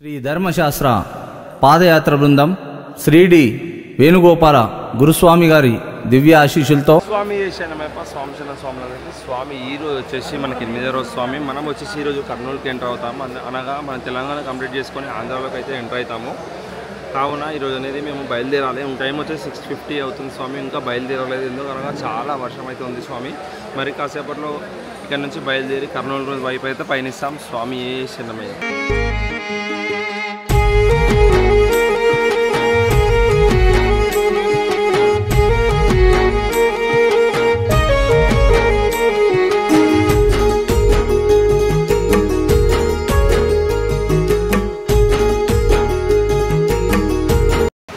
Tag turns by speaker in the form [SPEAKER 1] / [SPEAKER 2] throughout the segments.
[SPEAKER 1] శ్రీ ధర్మశాస్త్ర పాదయాత్ర బృందం శ్రీడి వేణుగోపాల గురుస్వామి గారి దివ్య ఆశీస్సులతో
[SPEAKER 2] స్వామి శరణమయ్యప్ప స్వామి స్వామి స్వామి ఈరోజు వచ్చేసి మనకి 8వ రోజు స్వామి. మనం వచ్చేసి ఈరోజు కర్నూలుకి ఎంటర్ అవుతాము. అనగా మనం తెలంగాణ కంప్లీట్ చేసుకొని ఆంధ్రాలోకి అయితే ఎంటర్ అవుతాము. కావున ఈరోజు అనేది మేము బయలుదేరాలి. టైం వచ్చేసి 6:50 అవుతుంది స్వామి. ఇంకా బయలుదేరలేదు, ఎందుకనగా చాలా వర్షం అయితే ఉంది స్వామి. మరి కాసేపట్లో ఇక్కడ నుంచి బయలుదేరి కర్నూలు వైపు అయితే పయనిస్తాం. స్వామి శరణమయ్య.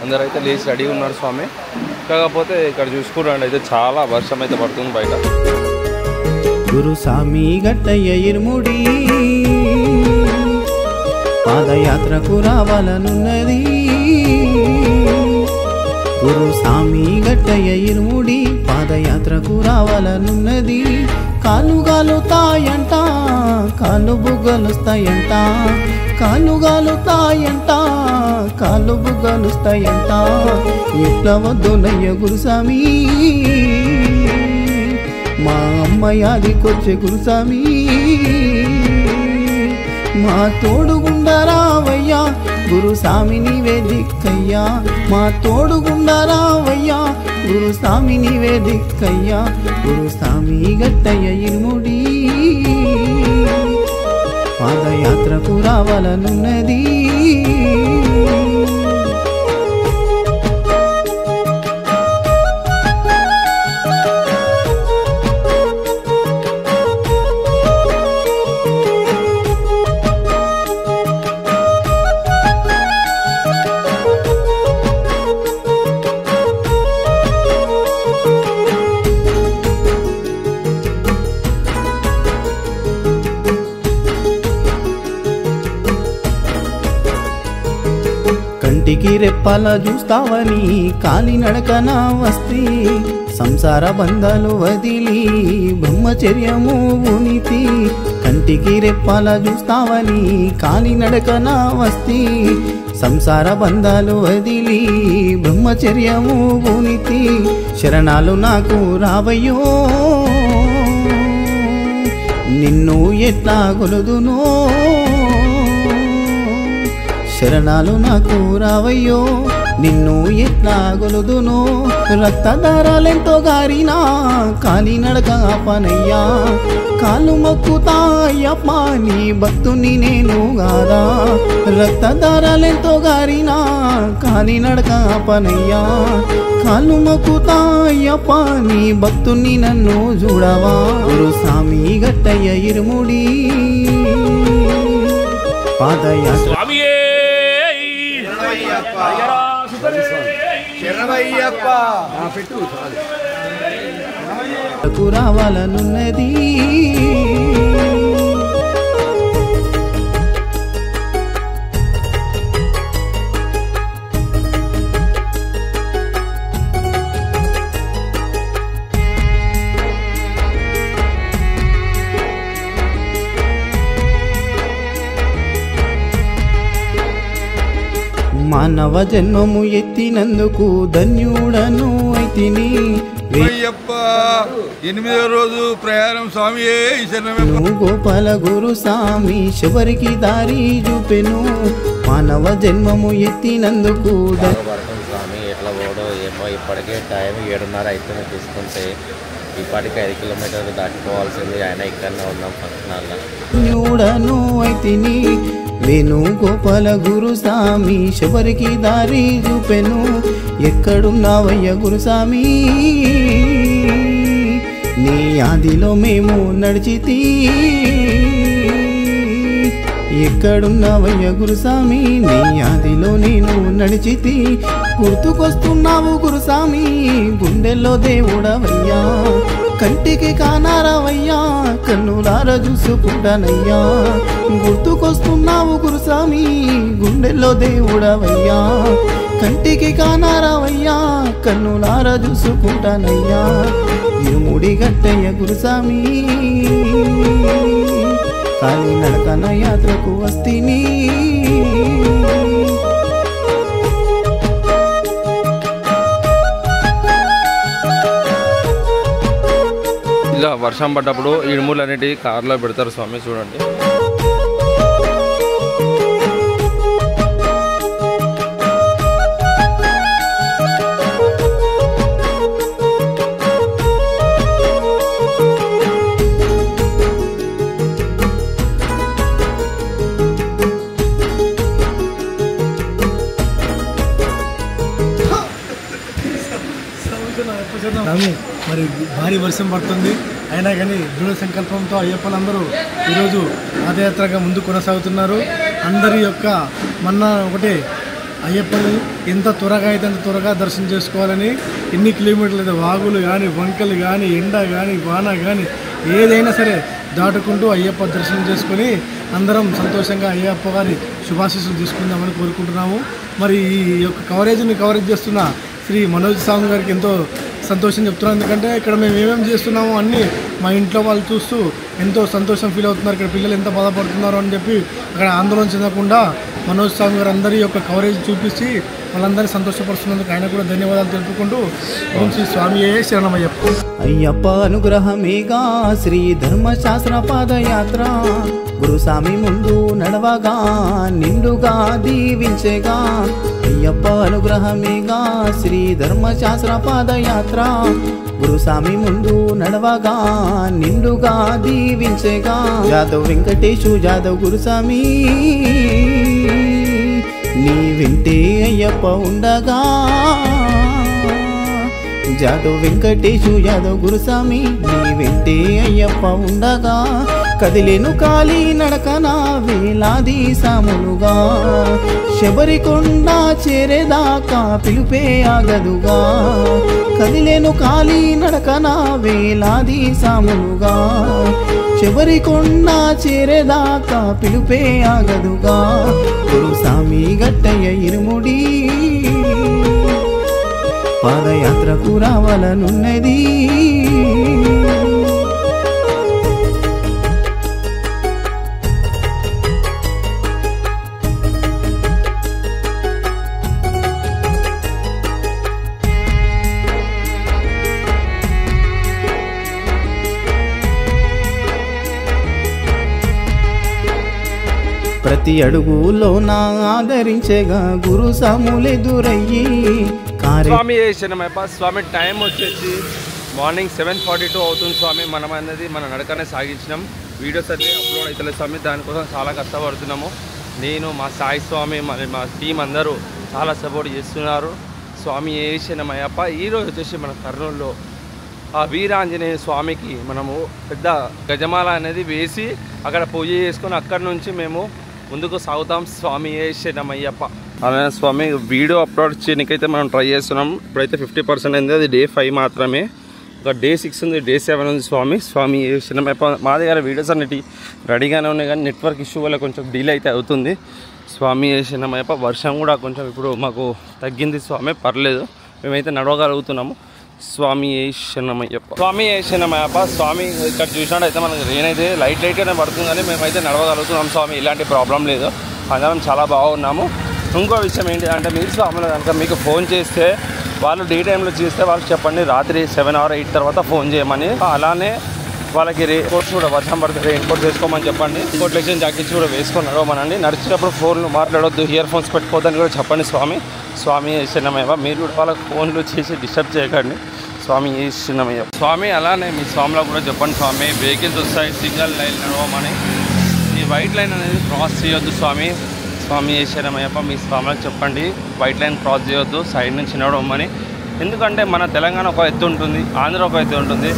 [SPEAKER 2] అందరైతే లేచి రెడీ ఉన్నారు స్వామి. కాకపోతే ఇక్కడ చూసుకున్నాండి అయితే చాలా వర్షం అయితే పడుతుంది బయట.
[SPEAKER 3] గురుస్వామి గట్టయ్య ఇరుముడి పాదయాత్రకు రావాలనున్నది. గురుస్వామి గట్టయ్య ఇరుముడి పాదయాత్రకు రావాలనున్నది. కాలు గాలుతాయంట, కాలు బుగ్గలుస్తాయంట, కాలు గాలుతాయంట, కాలు బుగ్గలుస్తాయంట. ఎట్లా వద్దునయ్య గురుస్వామి, మా అమ్మయాదికొచ్చే గురుస్వామి. మా తోడుగుండరావయ్యా గురుస్వామి నీవే దిక్కయ్యా. మా తోడుగుండరావయ్యా గురుస్వామి నీవే దిక్కయ్యా. గురుస్వామి గట్టయ్య ఇరుముడి పాదయాత్రకు రావాలనున్నది. కంటికి రెప్పల చూస్తావని కాలినడకన వస్తి. సంసార బంధాలు వదిలి బ్రహ్మచర్యము ఉనితి. కంటికి రెప్పల చూస్తావని కాలినడకన వస్తి. సంసార బంధాలు వదిలి బ్రహ్మచర్యము ఉనితి. శరణాలు నాకు రావయ్యో, నిన్ను ఎట్లా గొలుదునో. శరణాలు నాకు రావయ్యో, నిన్ను ఎట్లా గొలుదునో. రక్తధారాలెంతో గారినా కాలినడక పనయ్యా. కాలు మొక్కుతాయప్ప నీ భక్తుని నేను గాదా. రక్తధారాలెంతో గారినా కాలినడక పనయ్యా. కాలు మొక్కుతాయప్ప నీ భక్తుని నన్ను చూడవా. గురుస్వామి గట్టయ్య ఇరుముడి పాదయాత్ర రావాలనున్నది. మానవ జన్మము ఎత్తినందుకు ధన్యుడను అయితిని.
[SPEAKER 4] 8వ రోజు ప్రయాణం స్వామి
[SPEAKER 3] గోపాల గురుస్వామి శబరికి దారి చూపెను. మానవ జన్మము ఎత్తినందుకు
[SPEAKER 5] స్వామి ఎట్లా పోడో ఏమో. ఇప్పటికే టైం 7:30 అవుతుంది. తీసుకుంటే ఇప్పటికే 5 కిలోమీటర్లు దాటిపోవాల్సింది. ఆయన ఇక్కడనే ఉన్నాం ఫంక్షన్ హాల్లో.
[SPEAKER 3] ధన్యుడను అయితిని. వేణుగోపాల గురుస్వామి శబరికి దారి చూపెను. ఎక్కడున్నావయ్య గురుస్వామి, నీ ఆదిలో మేము నడిచితి. ఎక్కడున్నావయ్య గురుస్వామి, నీ ఆదిలో నేను నడిచితి. గుర్తుకొస్తున్నావు గురుస్వామి, గుండెల్లో దేవుడవయ్యా. కంటికి కానారావయ్యా, కన్నులార చూసుకుంటానయ్యా. గుర్తుకొస్తున్నావు గురుస్వామి, గుండెల్లో దేవుడవయ్యా. కంటికి కానారావయ్యా, కన్నులార చూసుకుంటానయ్యా. ఇరుముడి గట్టయ్య గురుస్వామి, కాలినడకన యాత్రకు వస్తిని.
[SPEAKER 2] వర్షం పడ్డప్పుడు ఇడుములు అనేటివి కార్లో పెడతారు స్వామి చూడండి.
[SPEAKER 6] మరి భారీ వర్షం పడుతుంది, అయినా కానీ దృఢ సంకల్పంతో అయ్యప్పలందరూ ఈరోజు పాదయాత్రగా ముందు కొనసాగుతున్నారు. అందరి యొక్క మన్నా ఒకటే, అయ్యప్పని ఎంత త్వరగా అయితే అంత త్వరగా దర్శనం చేసుకోవాలని. ఎన్ని కిలోమీటర్లు అయితే వాగులు కానీ వంకలు కానీ ఎండ కానీ వాన కానీ ఏదైనా సరే దాటుకుంటూ అయ్యప్ప దర్శనం చేసుకొని అందరం సంతోషంగా అయ్యప్ప గారి శుభాశీస్సులు తీసుకుందామని కోరుకుంటున్నాము. మరి ఈ యొక్క కవరేజ్ చేస్తున్న శ్రీ మనోజ్ స్వామి గారికి ఎంతో సంతోషం చెప్తున్నాను. ఎందుకంటే ఇక్కడ మేము ఏమేమి చేస్తున్నామో అన్నీ మా ఇంట్లో వాళ్ళు చూస్తూ ఎంతో సంతోషం ఫీల్ అవుతున్నారు. ఇక్కడ పిల్లలు ఎంత బాధపడుతున్నారు అని చెప్పి అక్కడ ఆందోళన చెందకుండా మనోజ్ స్వామి గారు అందరి యొక్క కవరేజ్ చూపించి వాళ్ళందరినీ సంతోషపరుస్తున్నందుకు ఆయన కూడా ధన్యవాదాలు తెలుపుకుంటూ ఓం శ్రీ స్వామియే శరణమయ్యప్ప.
[SPEAKER 3] అయ్యప్ప అనుగ్రహమేగా శ్రీ ధర్మశాస్త్ర పాదయాత్ర, గురుస్వామి ముందు నడవగా నిండుగా దీవించేగా. అయ్యప్ప అనుగ్రహమేగా శ్రీ ధర్మశాస్త్ర పాదయాత్ర, గురుస్వామి ముందు నడవగా నిండుగా దీవించేగా. జాదవ్ వెంకటేశు జాదవ్ గురుస్వామి నీ వెంటే అయ్యప్ప ఉండగా. జాదవ్ వెంకటేశు యాదవ్ గురుస్వామి నీ వెంటే అయ్యప్ప ఉండగా. కదిలేను కాలి నడకన వేలాది సాములుగా, శబరికొండ చేరేదాకా పిలుపే ఆగదుగా. కదిలేను కాలి నడకన వేలాది సాములుగా, శబరికొండ చేరేదాకా పిలుపే ఆగదుగా. గురుస్వామి గట్టయ్య ఇరుముడి పాదయాత్రకు రావాలనున్నది. ప్రతి అడుగులో నా ఆదరించేగా గురు సాములెదురయ్యి.
[SPEAKER 2] స్వామి శరణమయ్యప్ప. స్వామి టైం వచ్చేసి మార్నింగ్ 7:42 అవుతుంది స్వామి. మనం అనేది మన నడకనే సాగించినాం. వీడియోస్ అయితే అప్లోడ్ అవుతలేదు స్వామి, దానికోసం చాలా కష్టపడుతున్నాము. నేను మా సాయి స్వామి మరి మా టీం అందరూ చాలా సపోర్ట్ చేస్తున్నారు. స్వామి శరణమయ్యప్ప. ఈరోజు వచ్చేసి మన కర్నూలులో ఆ వీరాంజనేయ స్వామికి మనము పెద్ద గజమాల అనేది వేసి అక్కడ పూజ చేసుకొని అక్కడి నుంచి మేము ముందుకు సాగుతాం. స్వామి శరణమయ్యప్ప. అలానే స్వామి వీడియో అప్లోడ్ చేయడానికైతే మనం ట్రై చేస్తున్నాం. ఇప్పుడైతే 50% అయింది, అది డే 5 మాత్రమే. ఒక డే 6 ఉంది, డే 7 ఉంది స్వామి. స్వామి శరణమయ్యప్ప. మా దగ్గర వీడియోస్ అన్నిటి రెడీగానే ఉన్నాయి, కానీ నెట్వర్క్ ఇష్యూ వల్ల కొంచెం డిలే అయితే అవుతుంది. స్వామి శరణమయ్యప్ప. వర్షం కూడా కొంచెం ఇప్పుడు మాకు తగ్గింది స్వామి, పర్లేదు, మేమైతే నడవగలుగుతున్నాము. స్వామి శరణమయ్యప్ప. స్వామి శరణమయ్యప్ప. స్వామి ఇక్కడ చూసినట్టయితే మనకి రెయిన్ అయితే లైట్గానే పడుతుంది, కానీ మేమైతే నడవగలుగుతున్నాం స్వామి, ఇలాంటి ప్రాబ్లం లేదు. అందరం చాలా బాగున్నాము. ఇంకో విషయం ఏంటి అంటే, మీరు స్వామిలో కనుక మీకు ఫోన్ చేస్తే వాళ్ళు డే టైంలో చేస్తే వాళ్ళకి చెప్పండి రాత్రి 7 or 8 తర్వాత ఫోన్ చేయమని. అలానే వాళ్ళకి రెయిన్ కోట్స్ కూడా వర్షం పడితే రెయిన్ కోట్స్ వేసుకోమని చెప్పండి. కోట్లేషన్ జాకెట్స్ కూడా వేసుకొని నడవమనండి. నడిచేటప్పుడు ఫోన్లు మాట్లాడొద్దు, ఇయర్ ఫోన్స్ పెట్టుకోవద్దని కూడా చెప్పండి స్వామి. స్వామి శరణమయ్యప్ప. మీరు కూడా వాళ్ళకి ఫోన్లు చేసి డిస్టర్బ్ చేయకండి. స్వామి శరణమయ్యప్ప. స్వామి అలానే మీ స్వామిలో కూడా చెప్పండి స్వామి, వెహికల్స్ వస్తాయి సింగల్ లైన్ నడవమని, ఈ వైట్ లైన్ అనేది క్రాస్ చేయొద్దు స్వామి. స్వామి శరణమయ్యప్ప. మీ స్వామికి చెప్పండి వైట్ లైన్ క్రాస్ చేయొద్దు, సైడ్ నుంచి నడవమని. ఎందుకంటే మన తెలంగాణ ఒక ఎత్తు ఉంటుంది, ఆంధ్ర ఒక ఎత్తు ఉంటుంది,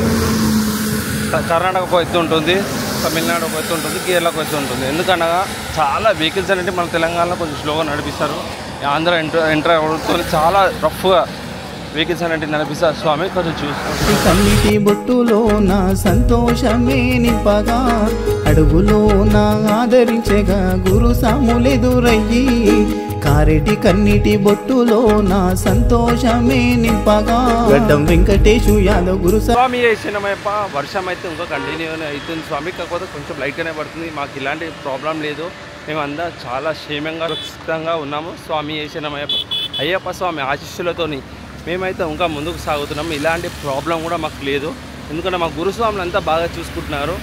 [SPEAKER 2] కర్ణాటక ఒక ఎత్తు ఉంటుంది, తమిళనాడు ఒక ఎత్తు ఉంటుంది, కేరళ ఒక ఎత్తు ఉంటుంది. ఎందుకనగా చాలా వెహికల్స్ అనేవి మన తెలంగాణలో కొంచెం స్లోగా నడిపిస్తారు, ఆంధ్ర ఎంటర్ అవుతూ చాలా రఫ్గా వెహికల్స్ అనేవి నడిపిస్తారు స్వామి. కొంచెం చూసుకోండి.
[SPEAKER 3] కన్నిటి బొట్టులో నా సంతోషమే నింపగా, అడుగులో నా ఆదరించగా గురు సాములెదురయ్యి. కారెటి కన్నిటి బొట్టులో నా సంతోషమే నింపగా. గడ్డం వెంకటేశు యాదవ్ గురు
[SPEAKER 2] స్వామి శరణమయ్యప్ప. వర్షం అయితే ఇంకా కంటిన్యూ అవుతుంది స్వామి, కాకపోతే కొంచెం లైట్గానే పడుతుంది. మాకు ఇలాంటి ప్రాబ్లం లేదు, మేమంతా చాలా క్షేమంగా సురక్షితంగా ఉన్నాము. స్వామి శరణమయ్యప్ప. అయ్యప్ప స్వామి ఆశీస్సులతోని మేమైతే ఇంకా ముందుకు సాగుతున్నాము. ఇలాంటి ప్రాబ్లం కూడా మాకు లేదు. ఎందుకంటే మా గురుస్వాములు అంతా బాగా చూసుకుంటున్నారు.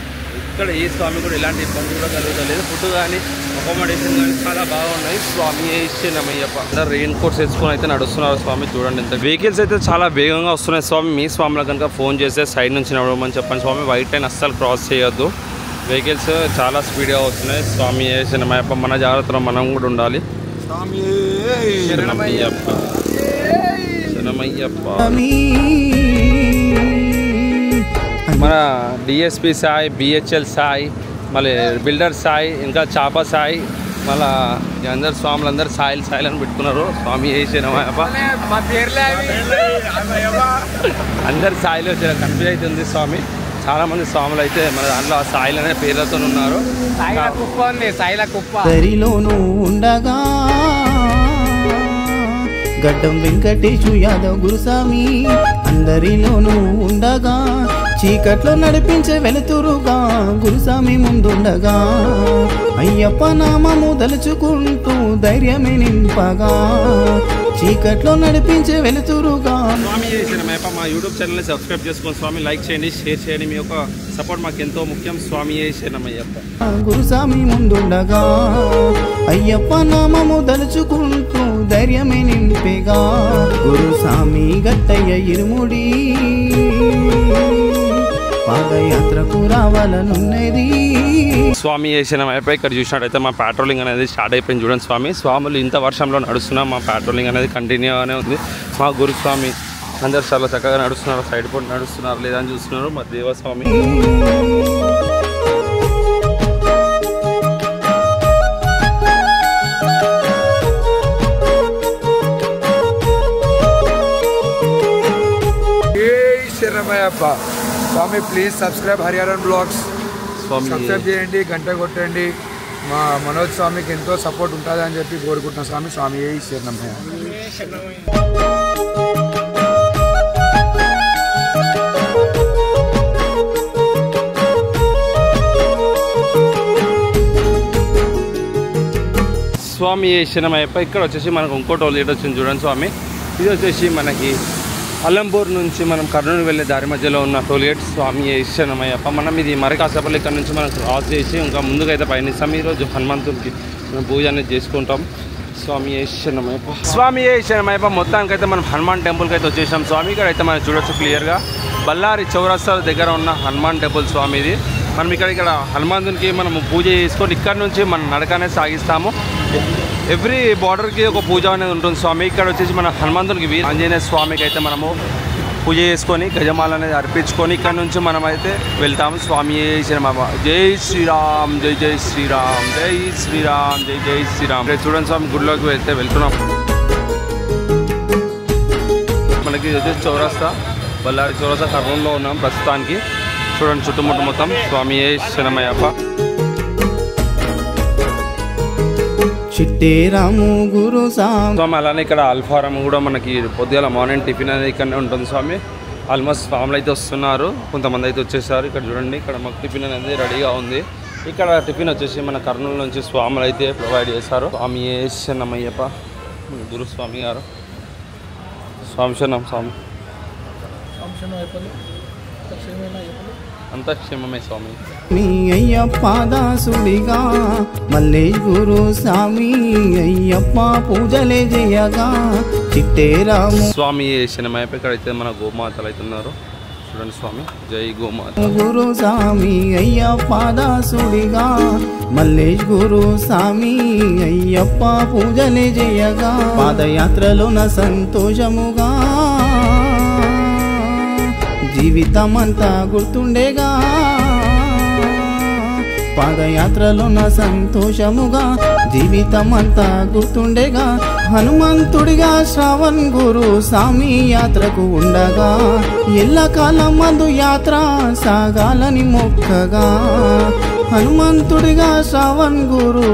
[SPEAKER 2] ఇక్కడ ఏ స్వామి కూడా ఎలాంటి ఇబ్బంది కూడా కలుగుతలేదు. ఫుడ్ కానీ అకామిడేషన్ కానీ చాలా బాగున్నాయి. స్వామి శరణమయ్యప్ప. అందరూ రెయిన్ కోట్స్ వేసుకొని అయితే నడుస్తున్నారు స్వామి. చూడండి ఎంత వెహికల్స్ అయితే చాలా వేగంగా వస్తున్నాయి స్వామి. మీ స్వామిలో కనుక ఫోన్ చేస్తే సైడ్ నుంచి నడవమని చెప్పండి స్వామి. వైట్ లైన్ అస్సలు క్రాస్ చేయొద్దు. వెహికల్స్ చాలా స్పీడ్గా వస్తున్నాయి. స్వామి శరణమయ్యప్ప. మన జాగ్రత్తలో మనం కూడా ఉండాలి. శరణమయ్యప్ప శరణమయ్యప్ప. మన డిఎస్పి సాయి, బిహెచ్ఎల్ సాయి, మళ్ళీ బిల్డర్ సాయి, ఇంకా చాప సాయి, మళ్ళీ అందరు స్వాములు అందరు సాయిలు సాయిలు అని పెట్టుకున్నారు. స్వామి శరణమయ్యప్ప. అందరు సాయిలు వచ్చారు. కన్ఫ్యూజ్ అవుతుంది స్వామి. చాలామంది స్వాములు అయితే మన దాంట్లో సాయిలు అనే పేర్లతో ఉన్నారు.
[SPEAKER 3] దరిలోనూ ఉండగా గడ్డం వెంకటేశు యాదవ్ గురుస్వామి అందరిలోనూ ఉండగా చీకట్లో నడిపించే వెలుతురుగా గురుస్వామి ముందుండగా అయ్యప్ప నామము దలుచుకుంటూ ధైర్యమే నింపగా చీకట్లో నడిపించే వెలుతురుగా.
[SPEAKER 2] స్వామి శరణమయ్యప్ప. మా యూట్యూబ్ ఛానల్ని సబ్స్క్రైబ్ చేసుకోండి స్వామి. లైక్ చేయండి, షేర్ చేయండి. మీ యొక్క సపోర్ట్ మాకు ఎంతో ముఖ్యం. స్వామి శరణమయ్యప్ప.
[SPEAKER 3] గురుస్వామి ముందుండగా అయ్యప్ప నామము దలుచుకుంటూ ధైర్యమే నింపేగా గురుస్వామి గట్టయ్య ఇరుముడి పాదయాత్రకు రావాలనున్నది.
[SPEAKER 2] స్వామి శరణమయ్యప్ప. ఇక్కడ చూసినట్టయితే మా పెట్రోలింగ్ అనేది స్టార్ట్ అయిపోయింది. చూడండి స్వామి. స్వాములు ఇంత వర్షంలో నడుస్తున్నాం. మా పెట్రోలింగ్ అనేది కంటిన్యూగానే ఉంది. మా గురుస్వామి అందరు చాలా చక్కగా నడుస్తున్నారు. సైడ్ పోటీ నడుస్తున్నారు లేదా అని చూస్తున్నారు మా దేవస్వామి.
[SPEAKER 4] శరణమయ్యప్ప. స్వామి ప్లీజ్ సబ్స్క్రైబ్ హరిహరన్ బ్లాగ్స్.
[SPEAKER 2] స్వామి
[SPEAKER 4] సబ్స్క్రైబ్ చేయండి, గంట కొట్టండి. మా మనోజ్ స్వామికి ఎంతో సపోర్ట్ ఉంటుంది అని చెప్పి కోరుకుంటున్నాం స్వామి. స్వామి శరణమయ్య.
[SPEAKER 2] స్వామి శరణమయ్యప్ప. ఇక్కడ వచ్చేసి మనకు ఇంకో టోల్గేట్ వచ్చింది చూడండి స్వామి. ఇది వచ్చేసి మనకి అలంపూర్ నుంచి మనం కర్నూలు వెళ్ళే దారి మధ్యలో ఉన్న టోల్గేట్. స్వామి శరణమయ్యప్ప. మనం ఇది మరి కాసేపల్లి ఇక్కడ నుంచి మనం క్రాస్ చేసి ఇంకా ముందుకైతే పయనిస్తాం. ఈరోజు హనుమంతుడికి మనం పూజ అనేది చేసుకుంటాం. స్వామి శరణమయ్యప్ప. స్వామి శరణమయ్యప్ప. మొత్తానికైతే మనం హనుమాన్ టెంపుల్కి అయితే వచ్చేసాం స్వామి. ఇక్కడ అయితే మనం చూడొచ్చు క్లియర్గా బళ్ళారి చౌరస్తా దగ్గర ఉన్న హనుమాన్ టెంపుల్ స్వామి ఇది. మనం ఇక్కడ హనుమంతునికి మనం పూజ చేసుకొని ఇక్కడ నుంచి మనం నడకనే సాగిస్తాము. ఎవ్రీ బార్డర్కి ఒక పూజ అనేది ఉంటుంది స్వామి. ఇక్కడ వచ్చేసి మన హనుమంతునికి ఆంజనేయ స్వామికి అయితే మనము పూజ చేసుకొని గజమాల అనేది అర్పించుకొని ఇక్కడ నుంచి మనం అయితే వెళ్తాము. స్వామి శరణమయ్యప్ప. జై శ్రీరామ్, జై జై శ్రీరామ్, జై శ్రీరామ్, జై జై శ్రీరామ్. చూడండి స్వామి గుడిలోకి వెళ్తున్నాం. మనకి వచ్చేసి చౌరస్తా, బళ్ళారి చౌరస్తా కర్నూలులో ఉన్నాం ప్రస్తుతానికి. చూడండి చుట్టుముట్టు మొత్తం. స్వామి శరణమయ్యప్ప.
[SPEAKER 3] చిట్టేరాము గురు
[SPEAKER 2] స్వామి. అలానే ఇక్కడ అల్ఫారం కూడా మనకి పొద్దుగాల మార్నింగ్ టిఫిన్ అనేది ఇక్కడనే ఉంటుంది స్వామి. ఆల్మోస్ట్ స్వాములు అయితే వస్తున్నారు, కొంతమంది అయితే వచ్చేసారు. ఇక్కడ చూడండి ఇక్కడ మాకు టిఫిన్ అనేది రెడీగా ఉంది. ఇక్కడ టిఫిన్ వచ్చేసి మన కర్నూలు నుంచి స్వాములు అయితే ప్రొవైడ్ చేశారు. స్వామి శరణమయ్యప్ప. గురుస్వామి గారు. స్వామి శరణం స్వామి. అంతా క్షేమమే స్వామి.
[SPEAKER 3] మీ అయ్యప్ప దాసుడిగా మల్లే గురు స్వామి అయ్యప్ప పూజలే చేయగా చిట్టేరాము.
[SPEAKER 2] స్వామి శరణమయ్యప్ప. ఇక్కడైతే మన గోమాతలు అయితే ఉన్నారు చూడండి స్వామి. జై గోమాత.
[SPEAKER 3] గురు స్వామి అయ్యప్ప దాసుడిగా మల్లే గురు స్వామి అయ్యప్ప పూజలే చేయగా పాదయాత్రలోన సంతోషముగా జీవితమంతా గుర్తుండేగా పాదయాత్రలోన సంతోషముగా జీవితమంతా గుర్తుండేగా హనుమంతుడిగా శ్రావణ్ గురు స్వామి యాత్రకు ఉండగా ఎల్లకాలం మందు యాత్ర సాగాలని మొక్కగా హనుమంతుడిగా శ్రావణ్ గురు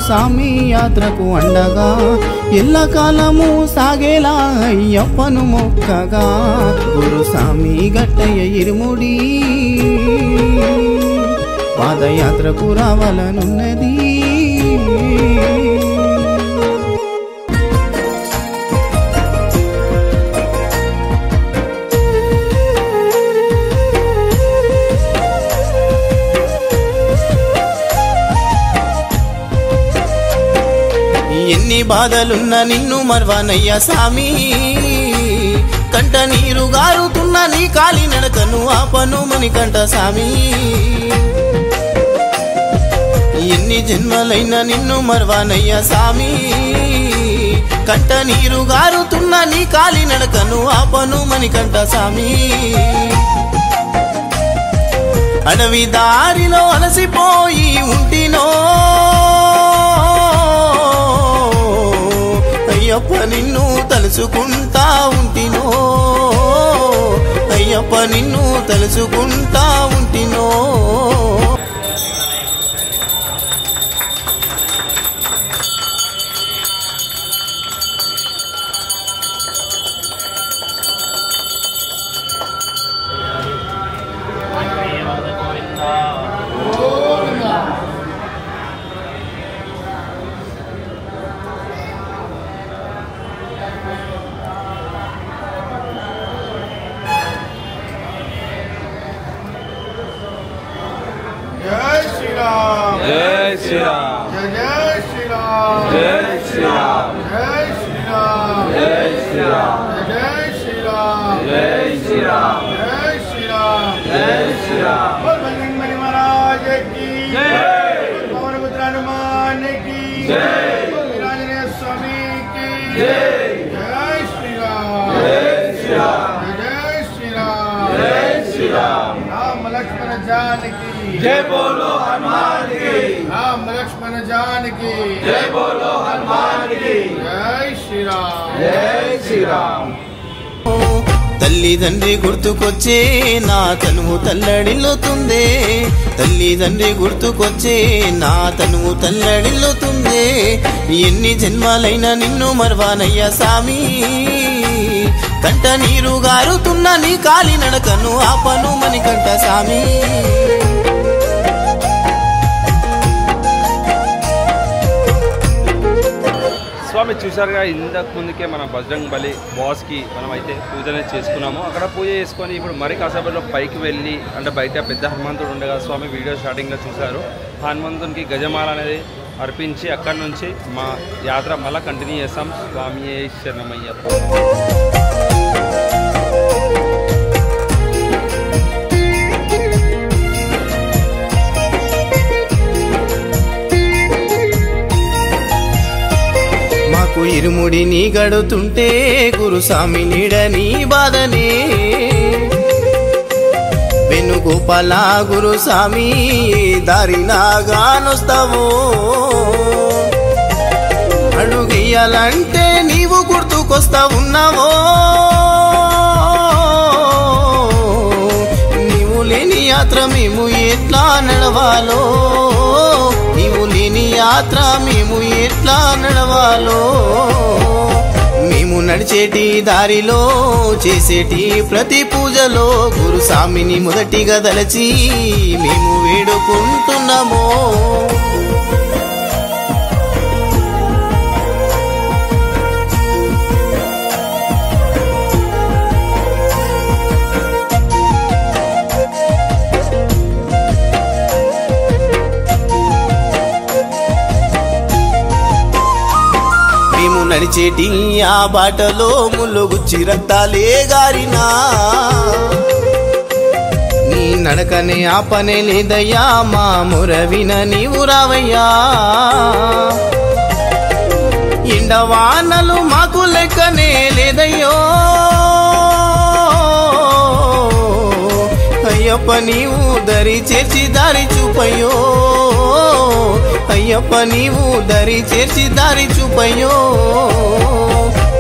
[SPEAKER 3] స్వామి యాత్రకు అండగా ఎల్లకాలము సాగేలా అయ్యప్పను మొక్కగా గురు స్వామి గట్టయ్య ఇరుముడి పాదయాత్రకు రావాలనున్నది. బాధలున్న నిన్ను మర్వానయ్యా సామి కంట నీరు గారుతున్న నీ కాలి నడకను ఆపను మణికంఠ సామి ఎన్ని జన్మలైనా నిన్ను మర్వానయ్యా సామి కంట నీరు గారుతున్న నీ కాలి నడకను ఆపను మణికంఠ సామి అడవి దారిలో అలసిపోయి ఉంటినో అయ్యప్ప నిన్ను తలుచుకుంటా ఉంటినో అయ్యప్ప నిన్ను తలుచుకుంటా ఉంటినో
[SPEAKER 7] जय बोलो हनुमान की
[SPEAKER 4] राम लक्ष्मण जानकी
[SPEAKER 7] जय बोलो हनुमान की
[SPEAKER 4] जय श्री राम
[SPEAKER 7] जय श्री राम
[SPEAKER 3] తల్లిదండ్రి గుర్తుకొచ్చే నా తనువు తల్లడిల్లుతుందే తల్లిదండ్రి గుర్తుకొచ్చే నా తనువు తల్లడిల్లుతుందే ఎన్ని జన్మాలైనా నిన్ను మర్వానయ్యా సామి కంట నీరు గారుతున్న నీ కాలి నడకను ఆపను మణికంఠ సామి
[SPEAKER 2] స్వామి చూసారుగా ఇంతకు ముందుకే మన బజరంగ్ బలి బాస్కి మనం అయితే పూజనే చేసుకున్నాము అక్కడ పూజ చేసుకొని ఇప్పుడు మరి కాసేపట్లో పైకి వెళ్ళి అంటే బయట పెద్ద హనుమంతుడు ఉండగా స్వామి వీడియో స్టార్టింగ్లో చూశారు హనుమంతునికి గజమాల అనేది అర్పించి అక్కడి నుంచి మా యాత్ర మళ్ళీ కంటిన్యూ చేస్తాం స్వామి శరణమయ్యప్ప
[SPEAKER 3] ఇరుముడి నీ గడుతుంటే గురుస్వామి నీడ నీ బాధనే వేణుగోపాల గురుస్వామి దారినాగానొస్తావో అడుగెయ్యాలంటే నీవు గుర్తుకొస్తా ఉన్నావో నీవు లేని యాత్ర మేము ఎట్లా నడవాలో నీవు లేని యాత్ర మేము ఎట్లా నడవాలో మేము నడిచేటి దారిలో చేసేటి ప్రతి పూజలో గురుస్వామిని మొదటిగా దలచి మేము వేడుకుంటున్నామో నడిచేటి ఆ బాటలో ముల్లుగుచ్చి రక్తాలే గారినా నీ నడకనే ఆపనే లేదయ్యా మా మురవిన నీవు రావయ్యా ఎండవానలు మాకు లెక్కనే లేదయ్యో అయ్యప్ప నీవు దరి చేర్చి దారి చూపయ్యో అయ్యప్ప నీవు దరి చేర్చి దారి చూపయ్యో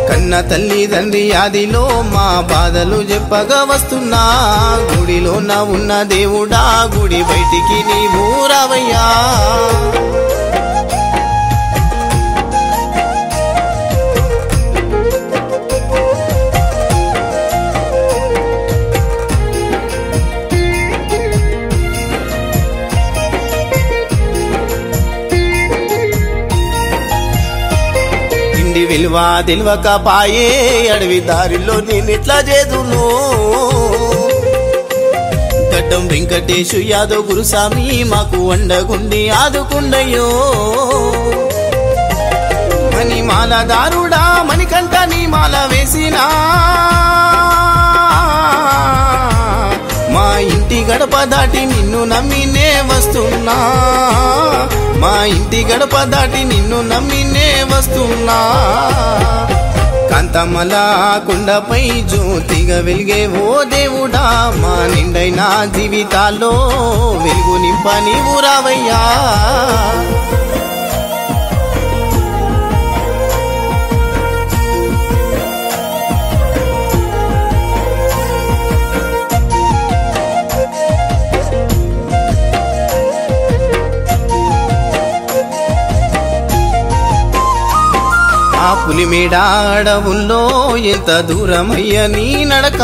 [SPEAKER 3] కన్న తల్లిదండ్రి ఆదిలో మా బాధలు చెప్పగా వస్తున్నా గుడిలో నా ఉన్న దేవుడా గుడి బయటికి నీవు రావయ్యా విలువ తెలివక పాయే అడవి దారిలో నేనిట్లా చేదును గడ్డం వెంకటేశు యాదవ్ గురుస్వామి మాకు అండగుండి ఆదుకుండయ్యో మణిమాలదారుడా మణికంఠ నీ మాల వేసినా మా ఇంటి గడప దాటి నిన్ను నమ్మినే వస్తున్నా మా ఇంటి గడప దాటి నిన్ను నమ్మినే వస్తున్నా కాంతమల కొండపై జ్యోతిగా వెలిగే ఓ దేవుడా మా నిండైన జీవితాల్లో వెలుగు నింప నీవు రావయ్యా ఆ పులిమేడ అడవుల్లో ఎంత దూరమయ్య నీ నడక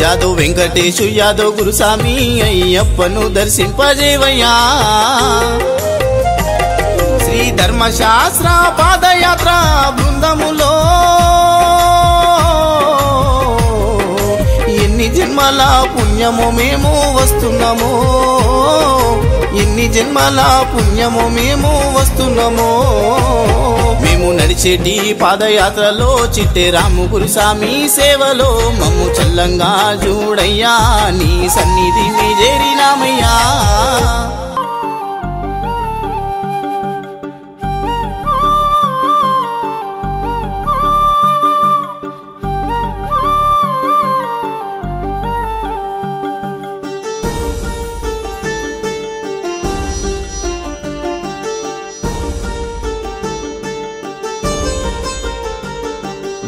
[SPEAKER 3] యాదవ్ వెంకటేశు యాదవ్ గురుస్వామి అయ్యప్పను దర్శింపజేవయ్యా శ్రీ ధర్మశాస్త్ర పాదయాత్ర బృందములో ఎన్ని జన్మల పుణ్యము మేము వస్తున్నామో ఎన్ని జన్మల పుణ్యము మేము వస్తున్నామో మేము నడిచేటి పాదయాత్రలో చిట్టే రాము గురుస్వామి సేవలో మమ్ము చల్లంగా చూడయ్యా నీ సన్నిధిని చేరినామయ్యా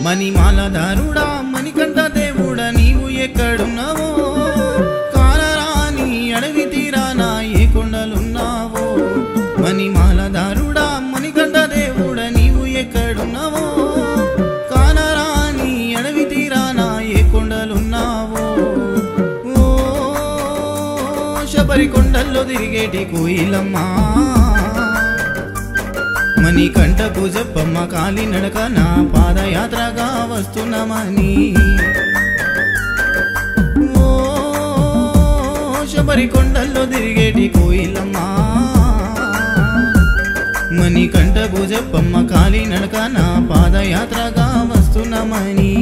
[SPEAKER 3] మణిమాలదారుడా మణికంఠ దేవుడా నీవు ఎక్కడున్నావో కానరాని అడవి తీరానా ఏ కొండలున్నావో మణిమాలదారుడా మణికంఠ దేవుడా నీవు ఎక్కడున్నావో కానరాని అడవి తీరానా ఏ కొండలున్నావో ఓ శబరి కొండల్లో తిరిగేటి కోయిలమ్మా మణికంఠ పూజప్పమ్మ కాలి నడక నా పాదయాత్రగా వస్తున్నామని ఓ శబరి కొండల్లో తిరిగేటి కోయిలమ్మా మణికంఠ పూజప్పమ్మ కాలి నడక నా పాదయాత్రగా వస్తున్నామని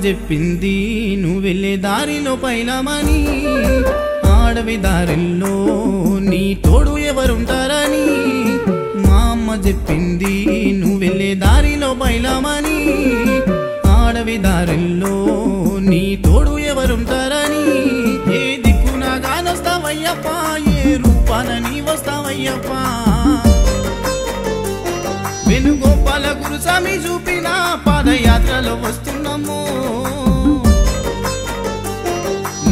[SPEAKER 3] చెప్పింది నువ్వు వెళ్ళే దారిలో పైలమని ఆడవి దారిలో నీ తోడు ఎవరుంటారని మా అమ్మ చెప్పింది నువ్వు వెళ్ళే దారిలో పైలమని ఆడవి దారిలో నీ తోడు ఎవరుంటారని ఏ దిక్కున గానొస్తావయ్యప్ప ఏ రూపాన నీ వస్తావయ్యప్ప వేణుగోపాల గురుస్వామి చూపిన పాదయాత్రలో వస్తున్నాము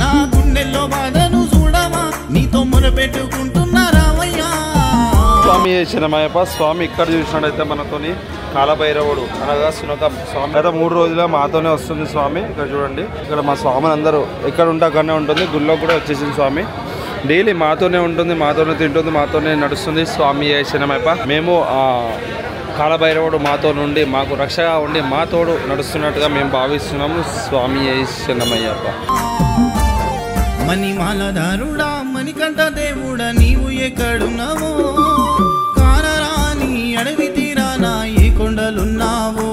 [SPEAKER 3] నా గుండెల్లో బాధను చూడవా నీతో మొరపెట్టుకుంటున్నా రావయ్యా
[SPEAKER 2] స్వామి శరణమయ్యప్ప స్వామి ఇక్కడ చూసినట్టయితే మనతోని కాలభైరవుడు అనగా సునకం స్వామి గత 3 రోజుల మాతోనే వస్తుంది స్వామి ఇక్కడ చూడండి ఇక్కడ మా స్వామిని అందరూ ఎక్కడ ఉంటే అక్కడనే ఉంటుంది గుళ్ళో కూడా వచ్చేసింది స్వామి డైలీ మాతోనే ఉంటుంది మాతోనే తింటుంది మాతోనే నడుస్తుంది స్వామి శరణమయ్యప్ప మేము కాలభైరవుడు మాతో నుండి మాకు రక్షగా ఉండి మా తోడు నడుస్తున్నట్టుగా మేము భావిస్తున్నాము స్వామి శరణమయ్యప్ప
[SPEAKER 3] మణిమాలదారుడా మణికంఠ దేవుడా నీవు ఎక్కడున్నావో కానరాని అడవి తీరానా ఏ కొండలున్నావో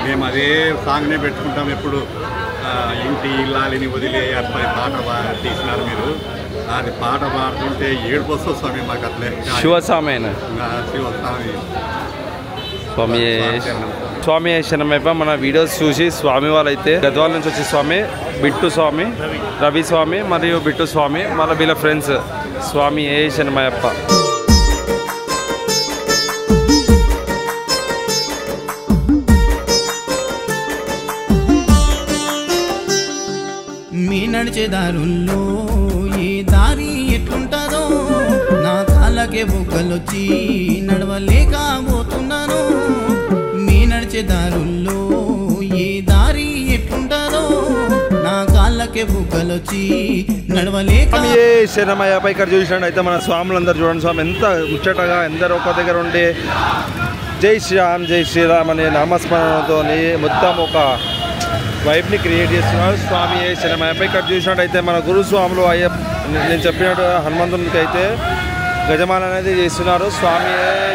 [SPEAKER 8] మేము అదే సాంగ్నే పెట్టుకుంటాం ఎప్పుడు ఇంటి ఇల్లాలిని వదిలే అట్లా పాట తీసినారు మీరు అది పాట పాడుతుంటే ఏడుపు వస్తుంది స్వామి మాకు అట్లే
[SPEAKER 2] శివస్వామి స్వామి స్వామి శరణమయ్యప్ప మన వీడియోస్ చూసి స్వామి వాళ్ళైతే గద్వాల నుంచి వచ్చే స్వామి బిట్టు స్వామి రవి స్వామి మరియు బిట్టు స్వామి మళ్ళీ వీళ్ళ ఫ్రెండ్స్ స్వామి శరణమయ్యప్ప
[SPEAKER 3] నడిచే దారుల్లో ఏ దారి ఎట్లుంటుందో నా కాళ్ళకే బొగ్గలొచ్చి నడవలేకపోతున్నాను నీ నడిచే దారుల్లో ఏ దారి ఎట్లుంటుందో నా కాళ్ళకే బొగ్గలొచ్చి నడవలేక
[SPEAKER 2] శరణమయ్యప్ప ఇక్కడ చూసినట్టు అయితే మన స్వాములందరూ చూడండి స్వామి ఎంత ముచ్చటగా ఎందరో ఒక దగ్గర ఉండి జై శ్రీరామ్ అనే నామస్మరణతో మొత్తం ఒక వైబ్ని క్రియేట్ చేస్తున్నారు స్వామి శరణమయ్యప్ప ఇక్కడ చూసినట్టయితే మన గురుస్వాములు అయ్యప్ప నేను చెప్పినట్టు హనుమంతునికి అయితే గజమాల అనేది చేస్తున్నారు స్వామి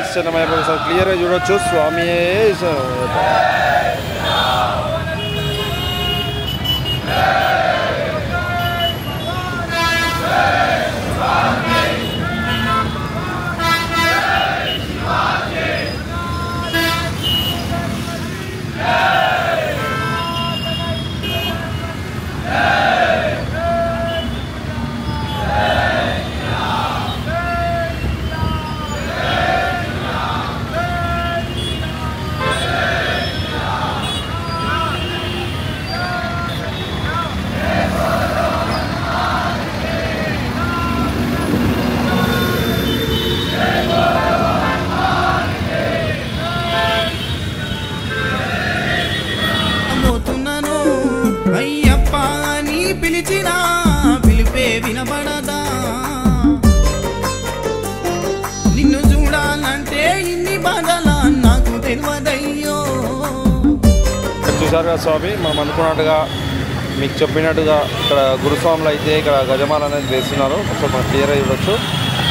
[SPEAKER 2] శరణమయ్యప్ప సార్ క్లియర్గా చూడొచ్చు స్వామి
[SPEAKER 3] అయ్యప్ప అని పిలిచినా పిలిపే వినబడదా నిన్ను చూడాలంటే ఇన్ని బాధలా నాకు తెలియదయ్యో
[SPEAKER 2] చూసారుగా స్వామి మనం అనుకున్నట్టుగా మీకు చెప్పినట్టుగా ఇక్కడ గురుస్వాములు అయితే ఇక్కడ గజమాల అనేది వేస్తున్నారు ఒకసారి మనం క్లియర్గా చూడొచ్చు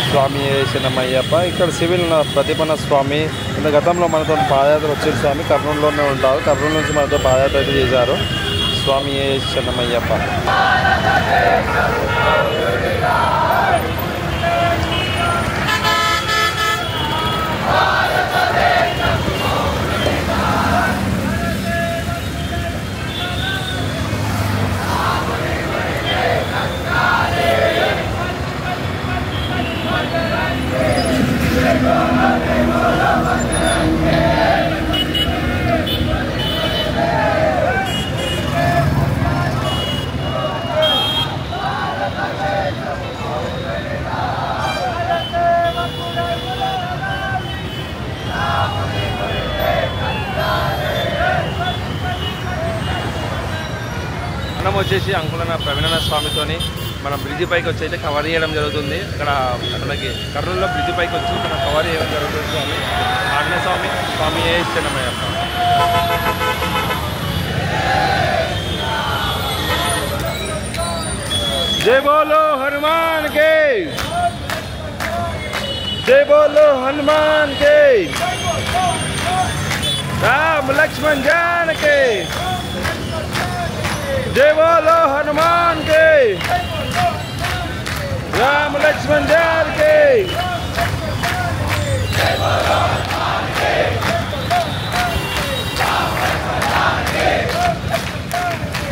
[SPEAKER 2] స్వామి శరణమయ్యప్ప ఇక్కడ సివిల్ ప్రతిపన్న స్వామి ఇంత గతంలో మనతో పాదయాత్ర వచ్చే స్వామి కర్నూలులోనే ఉంటారు కర్నూలు నుంచి మనతో పాదయాత్ర అయితే చేశారు స్వామి శరణమయ్యప్ప మనం వచ్చేసి అంకులన్న ప్రవీణన్న స్వామితోని మనం బ్రిడ్జి పైకి వచ్చి అయితే కవర్ చేయడం జరుగుతుంది ఇక్కడ మనకి కర్నూలులో బ్రిడ్జి పైకి వచ్చి మనం కవర్ చేయడం జరుగుతుంది స్వామి ఆంజనేయ స్వామి స్వామి శరణమయ్యప్ప జై బోలో హనుమాన్ కే జై బోలో హనుమాన్ కే రామ్ లక్ష్మణ్ జానకి जय बोलो हनुमान के राम लक्ष्मण जान के जय बोलो हनुमान के राम लक्ष्मण जान के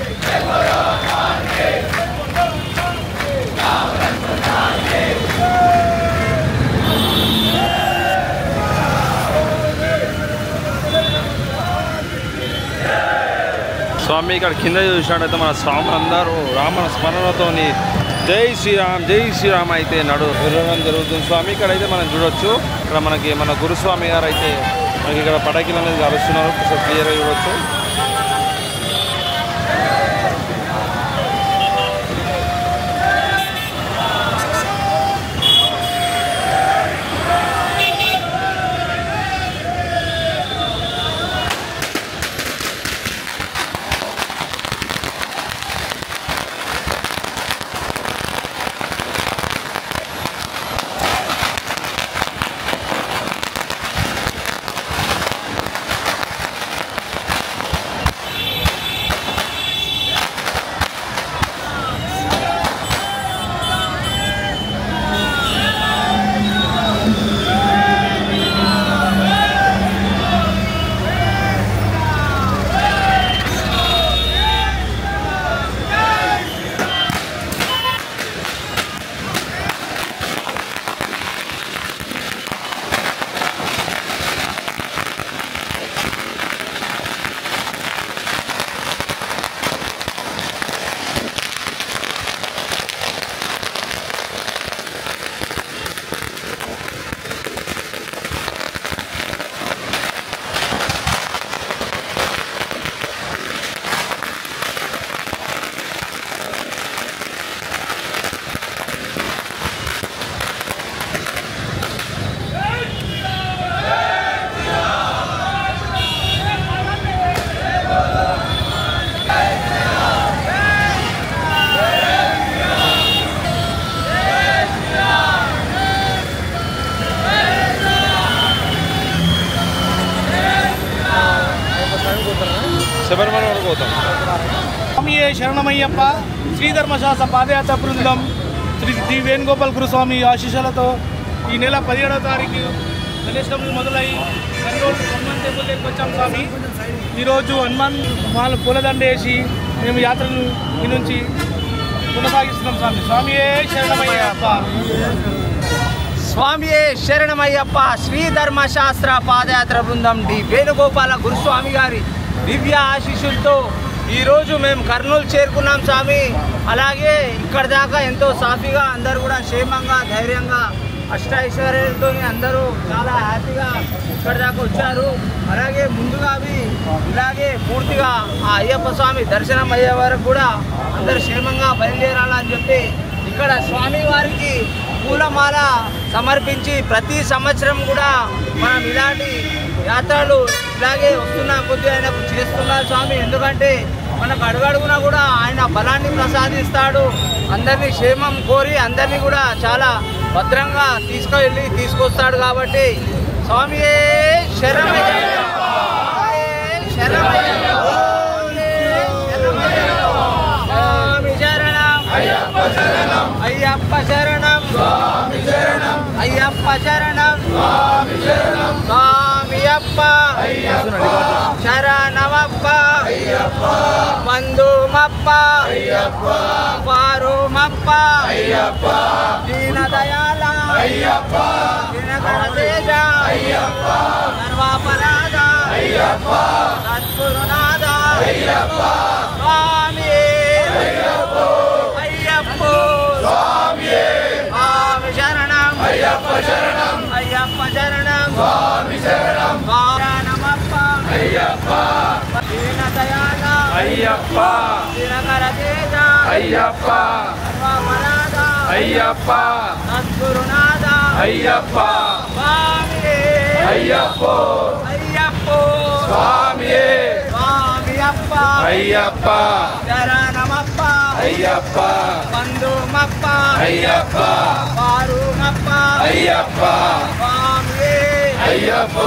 [SPEAKER 2] जय बोलो हनुमान के राम लक्ष्मण जान के స్వామి ఇక్కడ కింద చూసినట్టయితే మన స్వాములందరూ రామ స్మరణతోని జై శ్రీరామ్ అయితే విరవడం జరుగుతుంది స్వామి ఇక్కడైతే మనం చూడొచ్చు ఇక్కడ మనకి మన గురుస్వామి గారు అయితే మనకి ఇక్కడ పటాకీలు అనేది కలుస్తున్నారు క్లియర్గా చూడొచ్చు
[SPEAKER 6] శరణమయ్యప్ప శ్రీధర్మశాస్త్ర పాదయాత్ర బృందం శ్రీ డి వేణుగోపాల్ గురుస్వామి ఆశీస్సులతో ఈ నెల 17వ తారీఖు గణేశం మొదలై కర్నూలు హనుమాన్ టెంపుల్ దగ్గరికి వచ్చాం స్వామి. ఈరోజు హనుమాన్ వాళ్ళ పూలదండ వేసి మేము యాత్రను ఈ నుంచి కొనసాగిస్తున్నాం స్వామి. స్వామియే శరణమయ్యప్ప.
[SPEAKER 9] స్వామియే శరణమయ్యప్ప. శ్రీధర్మశాస్త్ర పాదయాత్ర బృందం డి వేణుగోపాల గురుస్వామి గారి దివ్య ఆశీస్సులతో ఈరోజు మేము కర్నూలు చేరుకున్నాం స్వామి. అలాగే ఇక్కడ దాకా ఎంతో సాఫీగా అందరూ కూడా క్షేమంగా ధైర్యంగా అష్టైశ్వర్యాలతో అందరూ చాలా హ్యాపీగా ఇక్కడ దాకా వచ్చారు. అలాగే ముందుగా ఇలాగే పూర్తిగా ఆ అయ్యప్ప స్వామి దర్శనం అయ్యే వరకు కూడా అందరూ క్షేమంగా బయలుదేరాలని చెప్పి ఇక్కడ స్వామి వారికి పూలమాల సమర్పించి ప్రతి సంవత్సరం కూడా మనం ఇలాంటి యాత్రలు ఇలాగే వస్తున్న కొద్ది ఆయనకు చేస్తున్నారు స్వామి. ఎందుకంటే మనకు అడుగడుగునా కూడా ఆయన బలాన్ని ప్రసాదిస్తాడు. అందరినీ క్షేమం కోరి అందరినీ కూడా చాలా భద్రంగా తీసుకొస్తాడు. కాబట్టి స్వామియే శరణమయ్యప్ప. అయ్యప్ప శరణం. అయ్యప్ప శరణం. స్వామియప్ప శరణమప్ప. బంధుమప్ప వారుమప్ప. దీనదయాళ దినగణతేజ సర్వాపరాధ సద్గురునాథ స్వామి అయ్యప్ప శరణం. అయ్యప్ప శరణం. స్వామి శరణం. శరణమప్ప. అయ్యప్ప దీనదయాళ అయ్యప్ప దినగణతేజ అయ్యప్ప సర్వాపరాధ అయ్యప్ప సద్గురునాథ అయ్యప్ప స్వామి అయ్యప్ప. అయ్యప్ప స్వామి స్వామియప్ప. అయ్యప్ప శరణమప్ప. అయ్యప్ప బంధుమప్ప. అయ్యప్ప వారుమప్ప. అయ్యప్ప స్వామి అయ్యప్ప.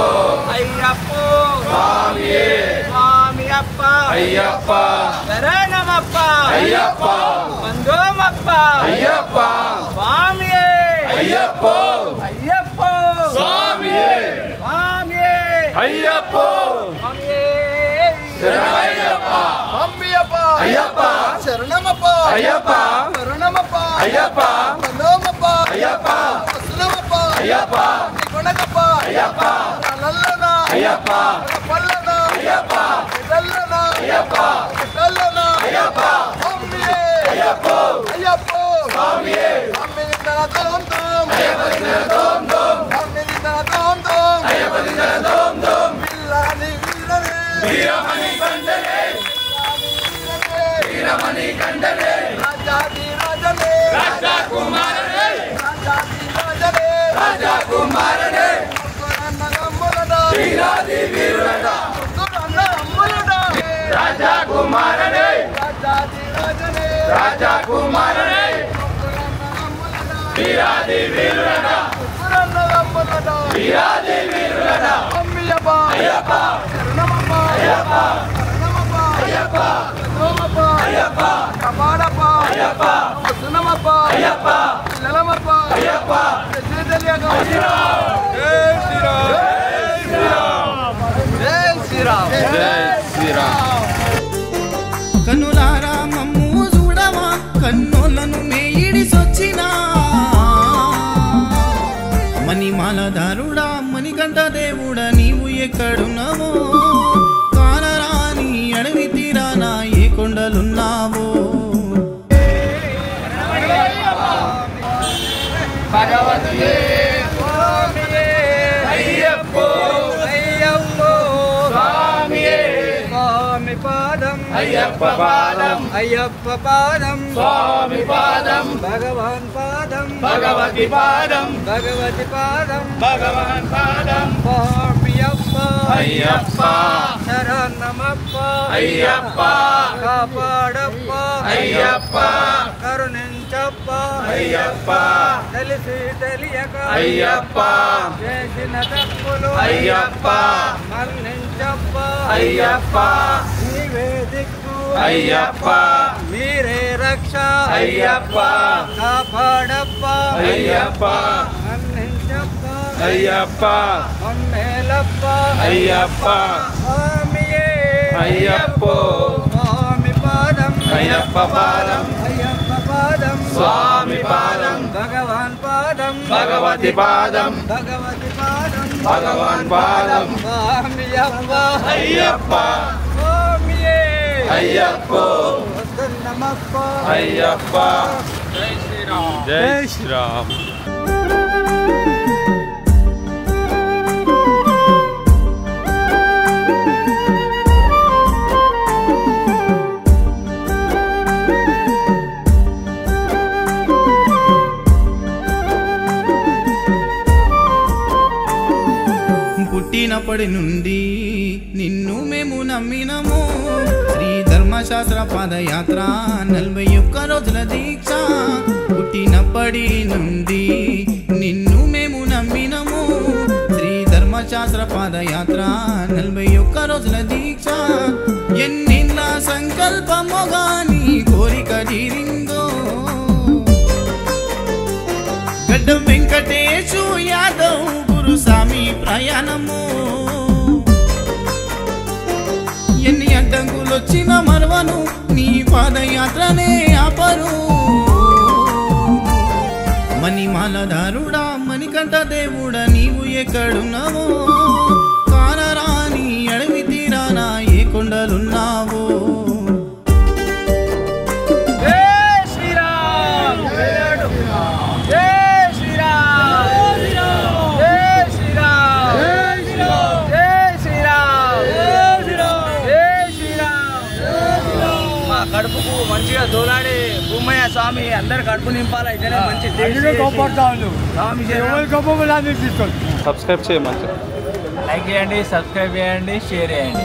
[SPEAKER 9] అయ్యప్ప స్వామి స్వామియప్ప. అయ్యప్ప శరణమప్ప. అయ్యప్ప బంధుమప్ప. అయ్యప్ప స్వామి అయ్యప్ప. అయ్యప్ప స్వామి స్వామి అయ్యప్ప. శరణమయ్యప్ప. అంబియప్ప. అయ్యప్ప శరణమప్ప. అయ్యప్ప శరణమప్ప. అయ్యప్ప బంధుమప్ప. అయ్యప్ప వసనమప్ప. అయ్యప్ప కొనకప్ప. అయ్యప్ప లల్లన. అయ్యప్ప పల్లన. అయ్యప్ప దల్లన. అయ్యప్ప దల్లన. అయ్యప్ప అంబియే. అయ్యప్ప. అయ్యప్ప స్వామి అంబిదిన దోం దోం. అయ్యప్ప దిన దోం దోం. అంబిదిన దోం దోం. అయ్యప్ప దిన దోం దోం. బిల్లాని వీరనే వీరమణి కండలే. వీరమణి కండలే. రాజాది రాజనే రాజకుమారనే. రాజాది రాజనే రాజకుమారనే. అన్నదమ్ములడా వీరాది వీరులడా. అన్నదమ్ములడా రాజకుమారనే. రాజాది రాజనే రాజకుమారనే. వీరాది వీరులడా. అన్నదమ్ములడా వీరాది వీరులడా. అంబియప్ప. అయ్యప్ప శరణమప్ప. అయ్యప్ప శరణమప్ప. అయ్యప్ప బంధుమప్ప. అయ్యప్ప కపాడప్ప. అయ్యప్ప వసనమప్ప. అయ్యప్ప లలమప్ప. అయ్యప్ప తెలియక జై శ్రీరామ్. జై శ్రీరామ్. జై శ్రీరామ్.
[SPEAKER 3] కన్నులారా మమ్ము చూడవా కన్నులను మేయిడిసొచ్చినా. మణిమాలధారుడా మణికంఠ దేవుడా నీవు ఎక్కడున్నావో. కానరాని అడవి తీరానా ఏ కొండలున్నావో.
[SPEAKER 9] భగవతుడే స్వామియే. అయ్యప్ప. అయ్యప్ప స్వామియే. స్వామి పాదం. అయ్యప్ప పాదం. అయ్యప్ప పాదం. స్వామి పాదం. భగవాన్ పాదం. భగవతి పాదం. భగవతి పాదం. భగవాన్ పాదం. స్వామియప్ప. అయ్యప్ప శరణమప్ప. అయ్యప్ప కాపాడప్ప. అయ్యప్ప కరుణించప్ప. అయ్యప్ప తెలిసి తెలియక. అయ్యప్ప చేసిన తప్పులు. అయ్యప్ప మన్నించప్ప. అయ్యప్ప నీవే దిక్కు.
[SPEAKER 7] అయ్యప్ప
[SPEAKER 9] మీరే రక్ష
[SPEAKER 7] అయ్యప్ప
[SPEAKER 9] కాపాడప్ప
[SPEAKER 7] అయ్యప్ప
[SPEAKER 9] మన్నించప్ప
[SPEAKER 7] అయ్యప్ప
[SPEAKER 9] మమ్మేలప్ప
[SPEAKER 7] అయ్యప్ప
[SPEAKER 9] స్వామియే
[SPEAKER 7] అయ్యప్ప
[SPEAKER 9] స్వామి పాదం
[SPEAKER 7] అయ్యప్ప పాదం
[SPEAKER 9] అయ్యప్ప పాదం
[SPEAKER 7] స్వామి పాదం
[SPEAKER 9] భగవాన్ పాదం
[SPEAKER 7] భగవతి పాదం
[SPEAKER 9] భగవతి పాదం
[SPEAKER 7] భగవాన్ పాదం
[SPEAKER 9] స్వామియప్ప
[SPEAKER 7] అయ్యప్ప
[SPEAKER 9] స్వామియే
[SPEAKER 7] అయ్యప్ప
[SPEAKER 9] వదన్నమప్ప
[SPEAKER 7] అయ్యప్ప
[SPEAKER 9] జై శ్రీరామ్
[SPEAKER 2] జై శ్రీరామ్.
[SPEAKER 3] పుట్టినప్పటి నుండి నిన్ను మేము నమ్మినము శ్రీ ధర్మశాస్త్ర పాదయాత్ర 41 రోజుల దీక్ష పుట్టినప్పటి నుండి నిన్ను మేము నమ్మినము శ్రీ ధర్మశాస్త్ర పాదయాత్ర 41 రోజుల దీక్ష ఎన్నిళ్ళ సంకల్పము గాని కోరిక తీరిందో గడ్డ వెంకటేశు యాదవ్ గురుస్వామి ప్రయాణము ఎన్ని అడ్డంకులు వచ్చిన మరవను నీ పాదయాత్రనే ఆపరు మణిమాలధారుడా మణికంఠ దేవుడా నీవు ఎక్కడున్నావో కానరాని అడవి తీరానా ఏ కొండలున్నావో
[SPEAKER 9] కడుపుకు మంచిగా దోలాడి భూమయ్య స్వామి అందరు కడుపు నింపాలి ఇదే మంచి
[SPEAKER 2] సబ్స్క్రైబ్ చేయమంటే
[SPEAKER 9] లైక్ చేయండి సబ్స్క్రైబ్ చేయండి షేర్ చేయండి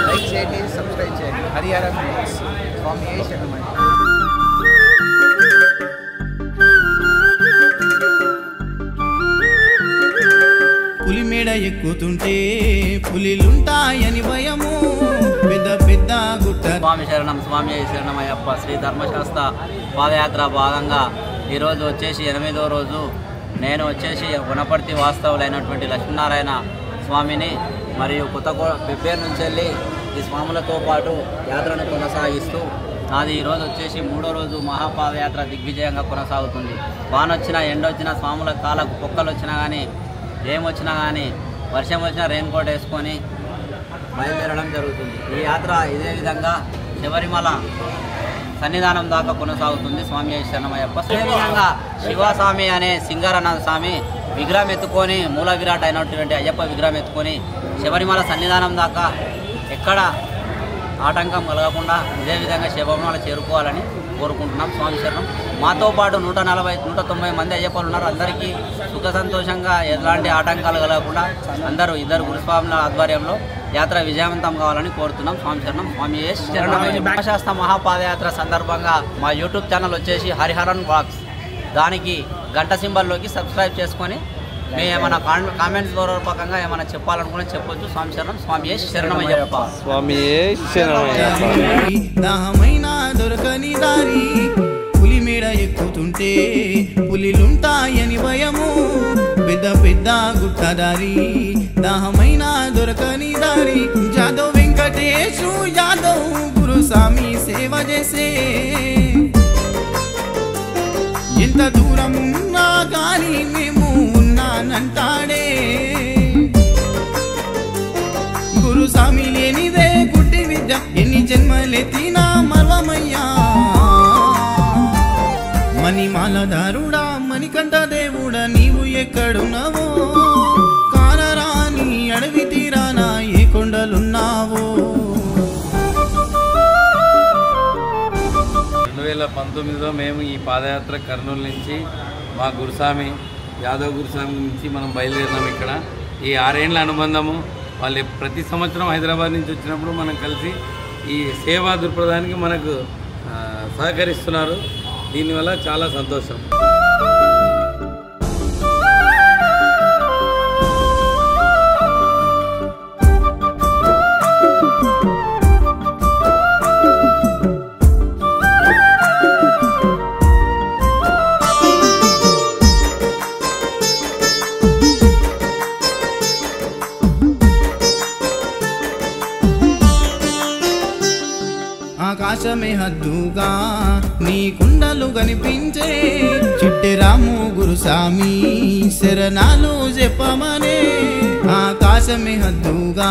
[SPEAKER 9] లైక్ చేయండి సబ్స్క్రైబ్ చేయండి హరిహరం స్వామి శరణమయ్య.
[SPEAKER 3] పులిమేడ ఎక్కుతుంటే పులిలుంటాయని భయము పెద్ద పెద్ద గుట్ట
[SPEAKER 10] స్వామి శరణం స్వామి శరణమయ్యప్ప శ్రీ ధర్మశాస్త్ర పాదయాత్ర భాగంగా ఈరోజు వచ్చేసి 8వ రోజు నేను వచ్చేసి వనపర్తి వాస్తవులైనటువంటి లక్ష్మీనారాయణ స్వామిని మరియు పెబ్బేరు నుంచి వెళ్ళి ఈ స్వాములతో పాటు యాత్రను కొనసాగిస్తూ నాది ఈరోజు వచ్చేసి 3వ రోజు మహాపాదయాత్ర దిగ్విజయంగా కొనసాగుతుంది. వానొచ్చినా ఎండొచ్చినా స్వాముల కాళ్ళకు పొక్కలు వచ్చినా కానీ ఏమొచ్చినా కానీ వర్షం వచ్చినా రెయిన్ కోట్ వేసుకొని బయలుదేరడం జరుగుతుంది. ఈ యాత్ర ఇదే విధంగా శబరిమల సన్నిధానం దాకా కొనసాగుతుంది. స్వామి శరణమయ్యప్ప. అదేవిధంగా శివస్వామి అనే సింగారనాథ స్వామి విగ్రహం ఎత్తుకొని మూల విరాట్ అయినటువంటి అయ్యప్ప విగ్రహం ఎత్తుకొని శబరిమల సన్నిధానం దాకా ఎక్కడ ఆటంకం కలగకుండా ఇదే విధంగా శబరిమల చేరుకోవాలని కోరుకుంటున్నాం. స్వామి శరణం. మాతో పాటు 190 మంది అయ్యప్పలు ఉన్నారు. అందరికీ సుఖ సంతోషంగా ఎలాంటి ఆటంకాలు కలగకుండా అందరూ ఇద్దరు గురుస్వాముల ఆధ్వర్యంలో యాత్ర విజయవంతం కావాలని కోరుతున్నాం. స్వామి శరణం. స్వామి శరణం. ధర్మశాస్త్ర మహాపాదయాత్ర సందర్భంగా మా యూట్యూబ్ ఛానల్ వచ్చేసి హరిహరన్ బ్లాగ్స్, దానికి గంట సింబల్లోకి సబ్స్క్రైబ్ చేసుకొని మేము ఏమైనా కామెంట్స్ పూర్వకంగా ఏమైనా చెప్పాలనుకుని చెప్పొచ్చు. స్వామి శరణం. స్వామి శరణమయ్యప్ప.
[SPEAKER 2] స్వామి శరణమయ్యప్ప.
[SPEAKER 3] దాహమైన దొరకని దారి పులిమేడ ఎక్కుతుంటే పులిలుంటాయని భయము పెద్ద పెద్ద గుట్టదారి దాహమైన దొరకని దారి జాదవ్ వెంకటేశు యాదవ్ గురుస్వామి సేవ చేసే ఎంత దూరం ఉన్నా కానీ మేము ఉన్నానంటాడే గురుస్వామి లేనిదే గుడ్డి విద్య ఎన్ని జన్మలెత్తినా మర్వమయ్యా మణిమాలధారుడా మణికంఠ దేవుడా నీవు ఎక్కడున్నావో కానరాని అడవి తీరానా ఏ కొండలున్నావో
[SPEAKER 11] 2019లో మేము ఈ పాదయాత్ర కర్నూలు నుంచి మా గురుస్వామి యాదవ్ గురుస్వామి నుంచి మనం బయలుదేరినాం. ఇక్కడ ఈ 6 ఏళ్ల అనుబంధము వాళ్ళు ప్రతి సంవత్సరం హైదరాబాద్ నుంచి వచ్చినప్పుడు మనం కలిసి ఈ సేవా దృక్పథానికి మనకు సహకరిస్తున్నారు. దీనివల్ల చాలా సంతోషం.
[SPEAKER 3] ఆకాశమే హద్దుగా నీ కుండలు కనిపించే చిట్టెరాము గురుస్వామి శరణాలు చెప్పమనే ఆకాశమే హద్దుగా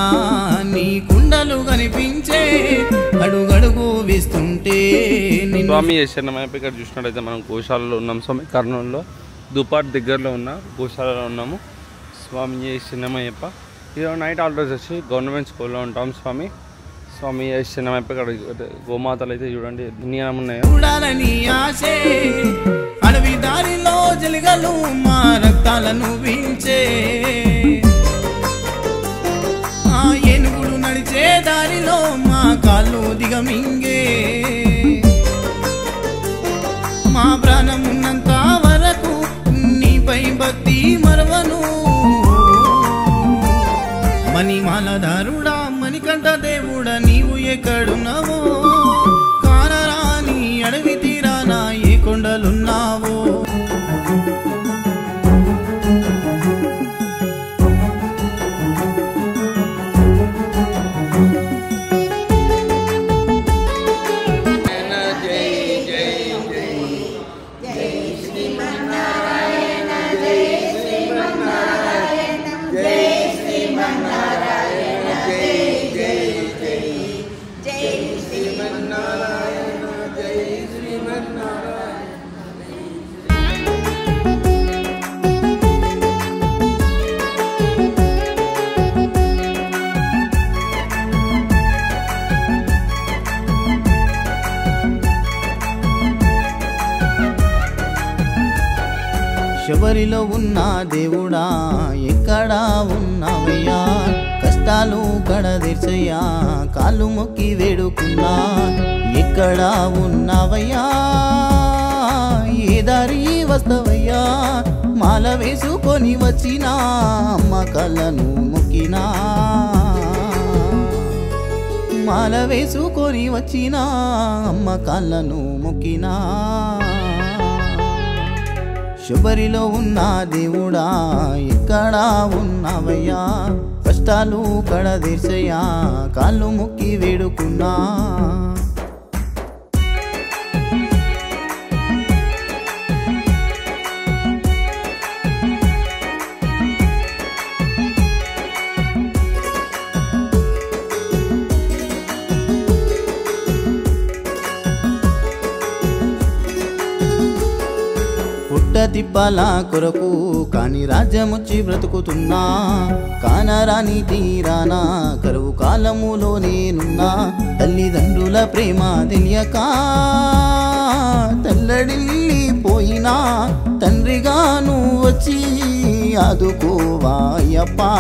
[SPEAKER 3] నీ కుండలు కనిపించే అడుగడుగు వేస్తుంటే
[SPEAKER 2] స్వామి శరణమయ్యప్ప. ఇక్కడ చూసినట్టయితే మనం గోశాలలో ఉన్నాం స్వామి. కర్నూలులో దుపాట్ దగ్గరలో ఉన్న గోశాలలో ఉన్నాము. స్వామి శరణమయ్యప్ప. ఈరోజు నైట్ ఆర్డర్స్ వచ్చి గవర్నమెంట్ స్కూల్లో ఉంటాం స్వామి. స్వామి శరణమయ్యప్ప. ఇక్కడ గోమాతలు అయితే చూడండి ఎన్ని ఉన్నాయో.
[SPEAKER 3] చూడాలని ఆశే అడవి దారిలో జలిగలు మా రక్తాలను వీల్చే ఆ ఏనుగులు నడిచే దారిలో మా కాళ్ళు దిగమింగే మా ప్రాణం ఉన్నంత వరకు నీపై భక్తి మరవను మణిమాలధారుడా మణికంఠ దేవుడా నీవు ఎక్కడున్నావో కానరాని అడవి తీరానా ఏ కొండలున్నావో శబరిలో ఉన్న దేవుడా ఎక్కడా ఉన్నావయ్యా కష్టాలు కడదీర్చయ్యా కాళ్ళు మొక్కి వేడుకున్నా ఎక్కడా ఉన్నావయ్యా ఏ దారి వస్తవయ్యా మాల వేసుకొని వచ్చినా అమ్మ కళ్ళను మొక్కినా మాల వేసుకొని వచ్చినా అమ్మ కాళ్ళను మొక్కినా శబరిలో ఉన్న దేవుడా ఎక్కడా ఉన్నావయ్యా కష్టాలు కడదీర్చయ్యా కాళ్ళు మొక్కి వేడుకున్నా తిప్పల కొరకు కాని రాజ్యముచ్చి బ్రతుకుతున్నా కానరాని తీరానా కరువు కాలములో నేనున్నా తల్లిదండ్రుల ప్రేమ తెలియక తల్లడిల్లిపోయినా తండ్రిగా నువ్వు వచ్చి ఆదుకోవాయప్పా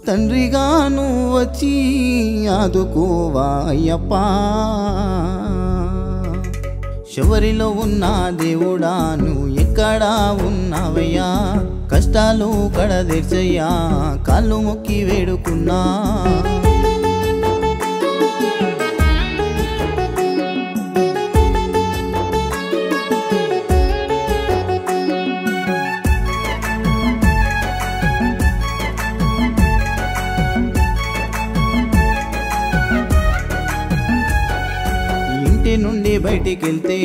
[SPEAKER 3] తండ్రిగా నువ్వు వచ్చి ఆదుకోవాయప్పా శబరిలో ఉన్న దేవుడా నువ్వు ఎక్కడా ఉన్నావయ్యా కష్టాలు కడదీర్చయ్యా కాళ్ళు మొక్కి వేడుకున్నా నుండి బయటికెళ్తే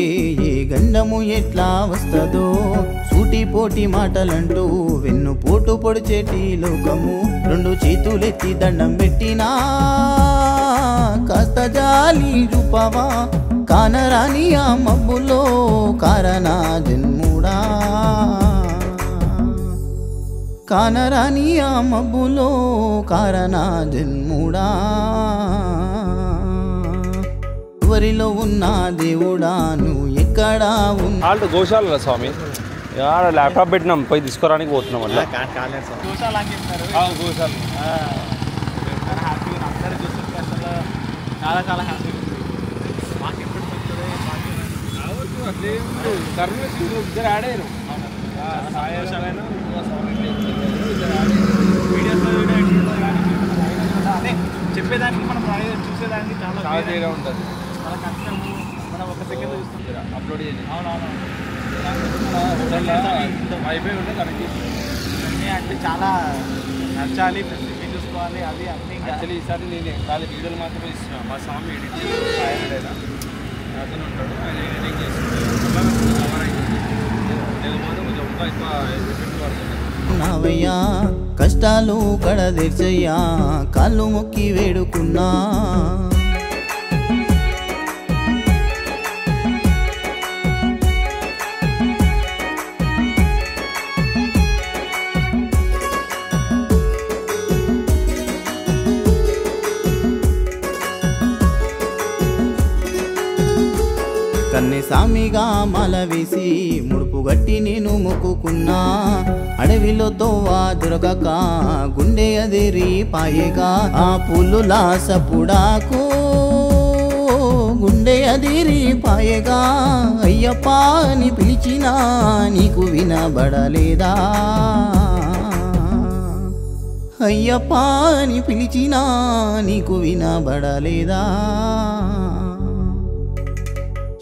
[SPEAKER 3] ఏ గండము ఎట్లా వస్తుందో సూటిపోటి మాటలంటూ వెన్ను పోటు పొడిచేటి లోకము రెండు చేతులెత్తి దండం పెట్టినా కాస్త జాలి చూపవా కానరాని ఆ మబ్బులో కారనా జన్ముడా కానరాని ఆ మబ్బులో కారనా జన్ముడా శబరిలో ఉన్న దేవుడా నువ్వు ఎక్కడా ఉన్నా
[SPEAKER 2] గోశాల స్వామి ల్యాప్టాప్ పెట్టినాం పోయి తీసుకోవడానికి పోతున్నాం అట్లా గోశాల
[SPEAKER 9] చాలా చాలా హ్యాపీ మాకు ఎప్పుడు కర్నూలు ఇద్దరు ఆడారు చెప్పేదానికి మనం చూసేదానికి చాలా తేడా ఉంటుంది మన కష్టము మనం ఒక సెకండ్ చూస్తుంటారా అప్లోడ్ చేయండి అవునవును వైఫై ఉంటే కనెక్ట్ చేసి అంటే చాలా నచ్చాలి
[SPEAKER 10] చేసుకోవాలి అవి అన్నీ
[SPEAKER 2] యాక్చువల్లీ ఈసారి నేను ఖాళీ వీడియోలు మాత్రమే ఇస్తున్నాను. మా స్వామి ఎడిట్ చేస్తాను, అతను ఉంటాడు, ఆయన ఎడిటింగ్ చేస్తున్నాడు. నేను మాత్రం కొంచెం ఇంకా ఎక్కువ ఎఫెక్ట్ పడుతుంది.
[SPEAKER 3] నావయ్యా కష్టాలు కడదీర్చయ్యా కాళ్ళు మొక్కి వేడుకున్నా కన్నె సామిగా మాల వేసి ముడుపు గట్టి నేను మొక్కుకున్నా అడవిలో తోవా దొరకక గుండె అదిరి పాయగా ఆ పుల్లులా సపుడాకు గుండె అదిరి పాయగా అయ్యప్ప అని పిలిచినా నీకు వినబడలేదా అయ్యప్ప అని పిలిచినా నీకు వినబడలేదా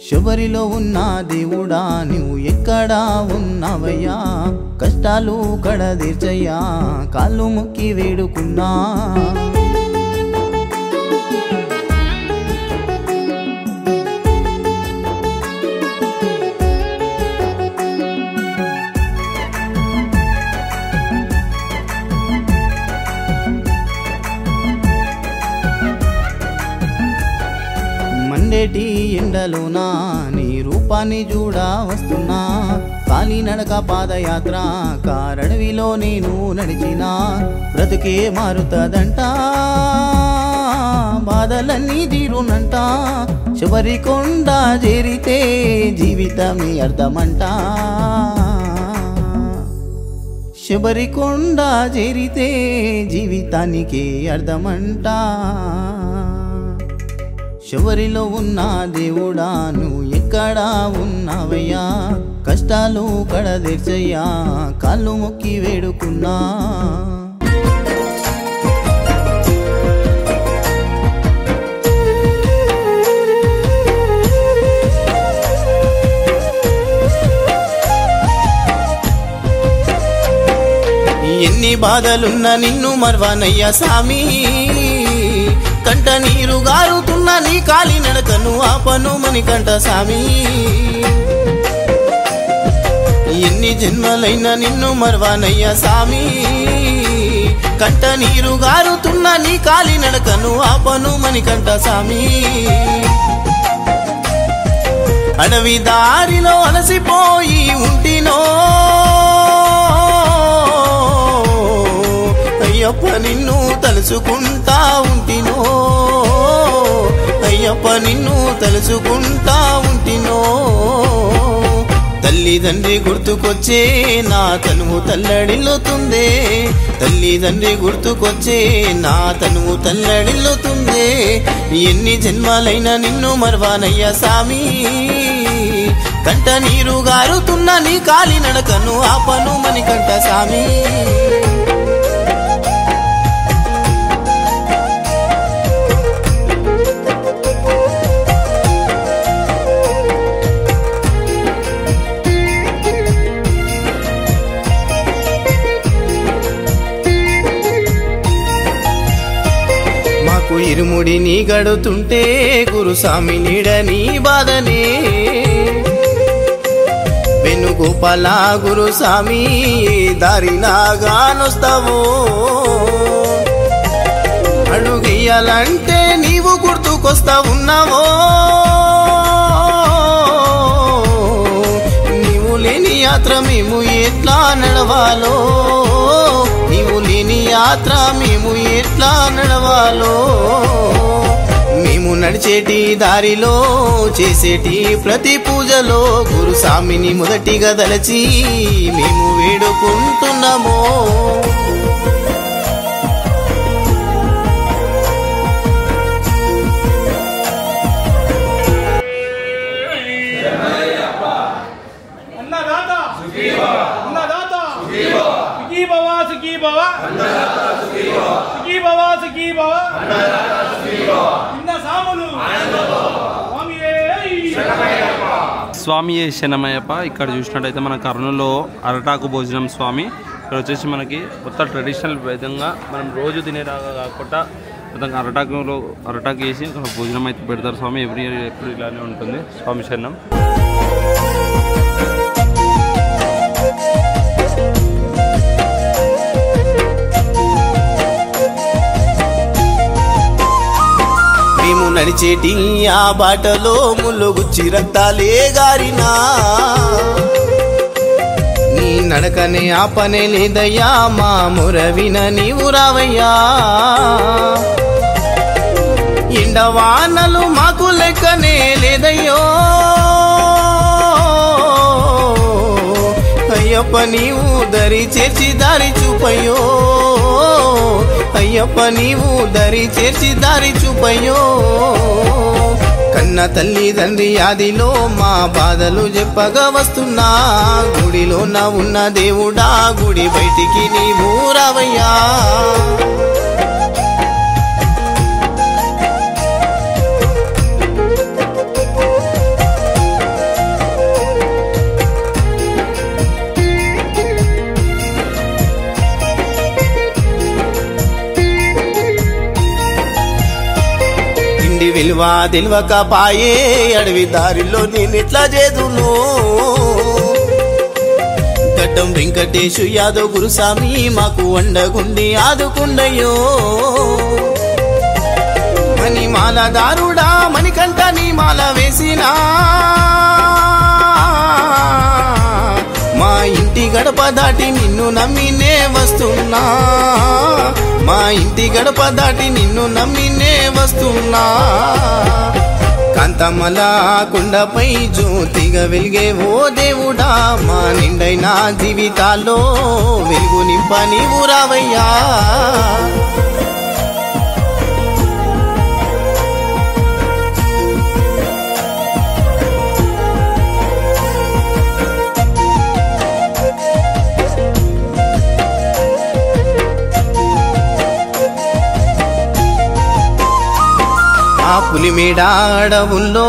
[SPEAKER 3] శబరిలో ఉన్న దేవుడా నువ్వు ఎక్కడా ఉన్నావయ్యా కష్టాలు కడదీర్చయ్యా కాళ్ళు మొక్కి వేడుకున్నా మండేటి ఎండలోనా నీ రూపాన్ని చూడా వస్తున్నా కాలినడక పాదయాత్ర కారడవిలో నేను నడిచినా బ్రతుకే మారుతదంట బాధలన్నీ తీరునంట శబరికొండ చేరితే జీవితమే అర్థమంట శబరికొండ చేరితే జీవితానికే అర్థమంట శబరిలో ఉన్న దేవుడా నువ్వు ఎక్కడా ఉన్నావయ్యా కష్టాలు కడదీర్చయ్యా కాళ్ళు మొక్కి వేడుకున్నా ఎన్ని బాధలున్నా నిన్ను మర్వానయ్యా సామి కంట నీరు గారుతున్న నీ కాలి నడకను ఆపను మణికంఠ సామి ఎన్ని జన్మలైనా నిన్ను మర్వానయ్యా సామి కంట నీరు గారుతున్న నీ కాలి నడకను ఆపను మణికంఠ సామి అడవి దారిలో అలసిపోయి ఉంటినో అయ్యప్ప నిన్ను తలుచుకుంటా ఉంటినో అయ్యప్ప నిన్ను తలుచుకుంటా ఉంటినో తల్లిదండ్రి గుర్తుకొచ్చే నా తనువు తల్లడిల్లుతుందే తల్లిదండ్రి గుర్తుకొచ్చే నా తనువు తల్లడిల్లుతుందే ఎన్ని జన్మాలైనా నిన్ను మర్వానయ్యా సామి కంట నీరు గారుతున్న నీ కాలి నడకను ఆపను మణికంఠ సామి ఇరుముడి నీ గడుతుంటే గురుస్వామి నీడ నీ బాధనే వేణుగోపాల గురుస్వామి దారినాగానొస్తావో అడుగెయ్యాలంటే నీవు గుర్తుకొస్తా ఉన్నావో నీవు లేని యాత్ర మేము ఎట్లా నడవాలో నీవు లేని యాత్ర మేము ఎట్లా నడవాలో మేము నడిచేటి దారిలో చేసేటి ప్రతి పూజలో గురుస్వామిని మొదటిగా దలచి మేము వేడుకుంటున్నామో
[SPEAKER 2] స్వామి శరణమయ్యప్ప. ఇక్కడ చూసినట్టయితే మన కర్నూలులో అరటాకు భోజనం స్వామి ఇక్కడ వచ్చేసి మనకి మొత్తం ట్రెడిషనల్ విధంగా మనం రోజు తినేలాగా కాకుండా మొత్తం అరటాకు వేసి భోజనం అయితే పెడతారు స్వామి. ఎవ్రీ ఇయర్ ఎప్పుడు ఇలానే ఉంటుంది. స్వామి శరణం.
[SPEAKER 3] మేము నడిచేటి ఆ బాటలో ముళ్ళు గుచ్చి రక్తాలే గారినా నీ నడకనే ఆపనే లేదయ్యా మా మురవిన నీవు రావయ్యా. ఎండవానలు మాకు లెక్కనే లేదయ్యో అయ్యప్ప నీవు దరి చేర్చి దారి చూపయ్యో. అయ్యప్ప నీవు దరి చేర్చి దారి చూపయ్యో. కన్న తల్లి తండ్రి ఆదిలో మా బాధలు చెప్పగా వస్తున్నా గుడిలో నా ఉన్న దేవుడా గుడి బయటికి నీవు రావయ్యా. విలువ తెలివక పాయే అడవి దారిలో నేనెట్లా చేదును. గడ్డం వెంకటేశు యాదవ్ గురుస్వామి మాకు అండగుండి ఆదుకుండయ్యో. మణిమాల దారుడా మణికంఠ నీ మాల వేసినా మా ఇంటి గడప దాటి నిన్ను నమ్మినే వస్తున్నా. మా ఇంటి గడప దాటి నిన్ను నమ్మినే వస్తున్నా. కాంతమల కొండపై జ్యోతిగా వెలిగే ఓ దేవుడా మా నిండైన జీవితాల్లో వెలుగు నింప నీవు రావయ్యా. ఆ పులిమేడ అడవుల్లో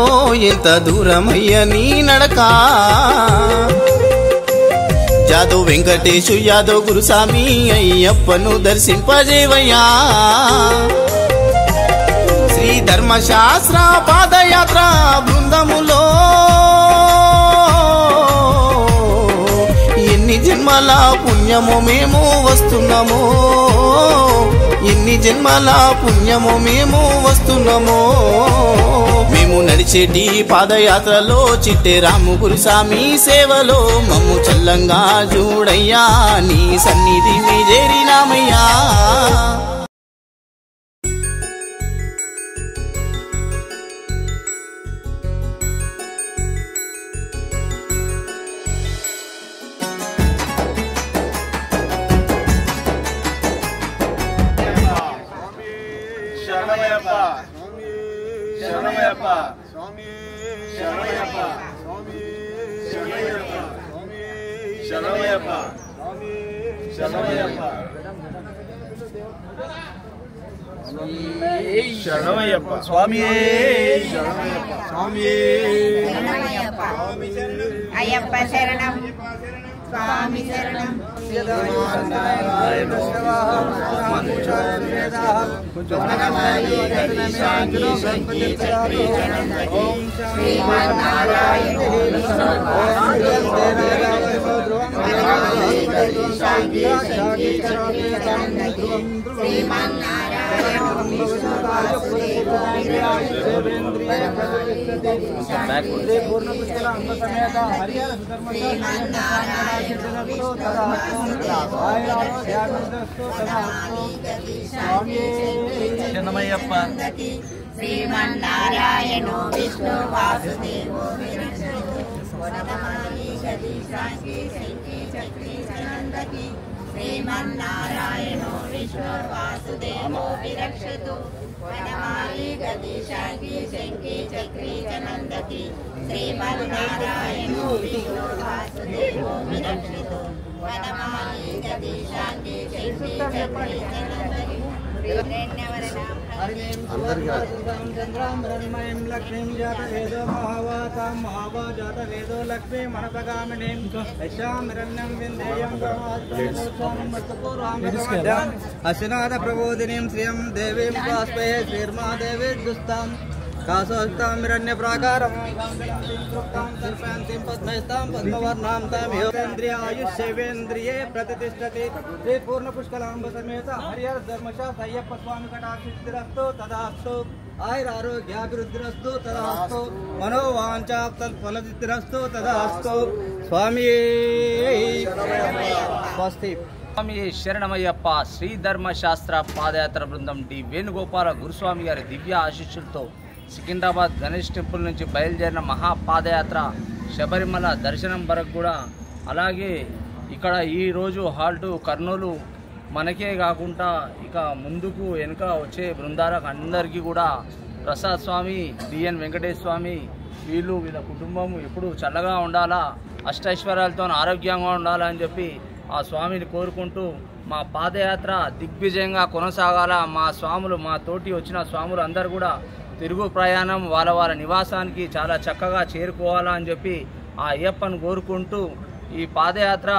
[SPEAKER 3] ఎంత దూరమయ్య నీ నడక. యాదవ్ వెంకటేశు యాదవ్ గురుస్వామి అయ్యప్పను దర్శింపజేవయ్యా. శ్రీ ధర్మశాస్త్ర పాదయాత్ర బృందములో ఎన్ని జన్మల పుణ్యము మేము వస్తున్నామో. ఎన్ని జన్మల పుణ్యము మేము వస్తున్నామో. మేము నడిచేటి పాదయాత్రలో చిట్టే రాము గురుస్వామి సేవలో మమ్ము చల్లంగా చూడయ్యా నీ సన్నిధిని చేరినామయ్యా.
[SPEAKER 7] శరణమయ్యప్ప స్వామి స్వామి
[SPEAKER 12] అయ్యప్ప శరణం స్వామి శరణం.
[SPEAKER 7] శరణమయ్యప్ప
[SPEAKER 12] శ్రీమన్నారాయణో విష్ణు వాసుదేవో శ్రీమన్నారాయణో విష్ణు వాసుదేవో విరక్షతు వనమాలి గది శాంతి శంకి చక్రీ చనందతి. శ్రీమన్నారాయణో విష్ణు వాసుదేవో విరక్షతు వనమాలి గది శాంతి శంకి చక్రీ చనందతి.
[SPEAKER 9] లక్ష్మీం జాత వేదో మహావాతాం మహావాజాత వేదో లక్ష్మీ మనపగామినీం యశామిరణ్యం విందేయం అశ్వనాథ ప్రబోధినీం శ్రియం దేవీం కాస్పే శ్రీర్మా దేవీ దుస్తాం కాశోస్తామిరణ్య ప్రాకారం పద్మస్తాం పద్మవర్ణాం తామింద్రియాయుష్యేంద్రియే ప్రతిష్టతి శ్రీ పూర్ణ పుష్కలాంబ సమేత హరిహర ధర్మశాస్త్ర అయ్యప్ప స్వామి కటాక్షిద్ధిరస్తు తదాస్తు ఆయురారోగ్యాభివృద్ధిరస్తు తదాస్తు మనోవాంఛాఫలసిద్ధిరస్తు తదాస్తు స్వామి స్వస్తి.
[SPEAKER 1] స్వామి శరణమయ్యప్ప శ్రీ ధర్మశాస్త్ర పాదయాత్ర బృందం డి వేణుగోపాల గురుస్వామి గారి దివ్య ఆశీస్సులతో సికింద్రాబాద్ గణేష్ టెంపుల్ నుంచి బయలుదేరిన మహాపాదయాత్ర శబరిమల దర్శనం వరకు కూడా, అలాగే ఇక్కడ ఈరోజు హాల్టు కర్నూలు మనకే కాకుండా ఇక ముందుకు వెనుక వచ్చే బృందాలకు అందరికీ కూడా ప్రసాద్ స్వామి, డిఎన్ వెంకటేశ్వర స్వామి వీళ్ళ కుటుంబం ఎప్పుడు చల్లగా ఉండాలా, అష్టైశ్వర్యాలతో ఆరోగ్యంగా ఉండాలని చెప్పి ఆ స్వామిని కోరుకుంటూ మా పాదయాత్ర దిగ్విజయంగా కొనసాగాల. మా స్వాములు, మా తోటి వచ్చిన స్వాములు అందరూ కూడా తిరుగు ప్రయాణం వాళ్ళ నివాసానికి చాలా చక్కగా చేరుకోవాలా అని చెప్పి ఆ అయ్యప్పను కోరుకుంటూ ఈ పాదయాత్ర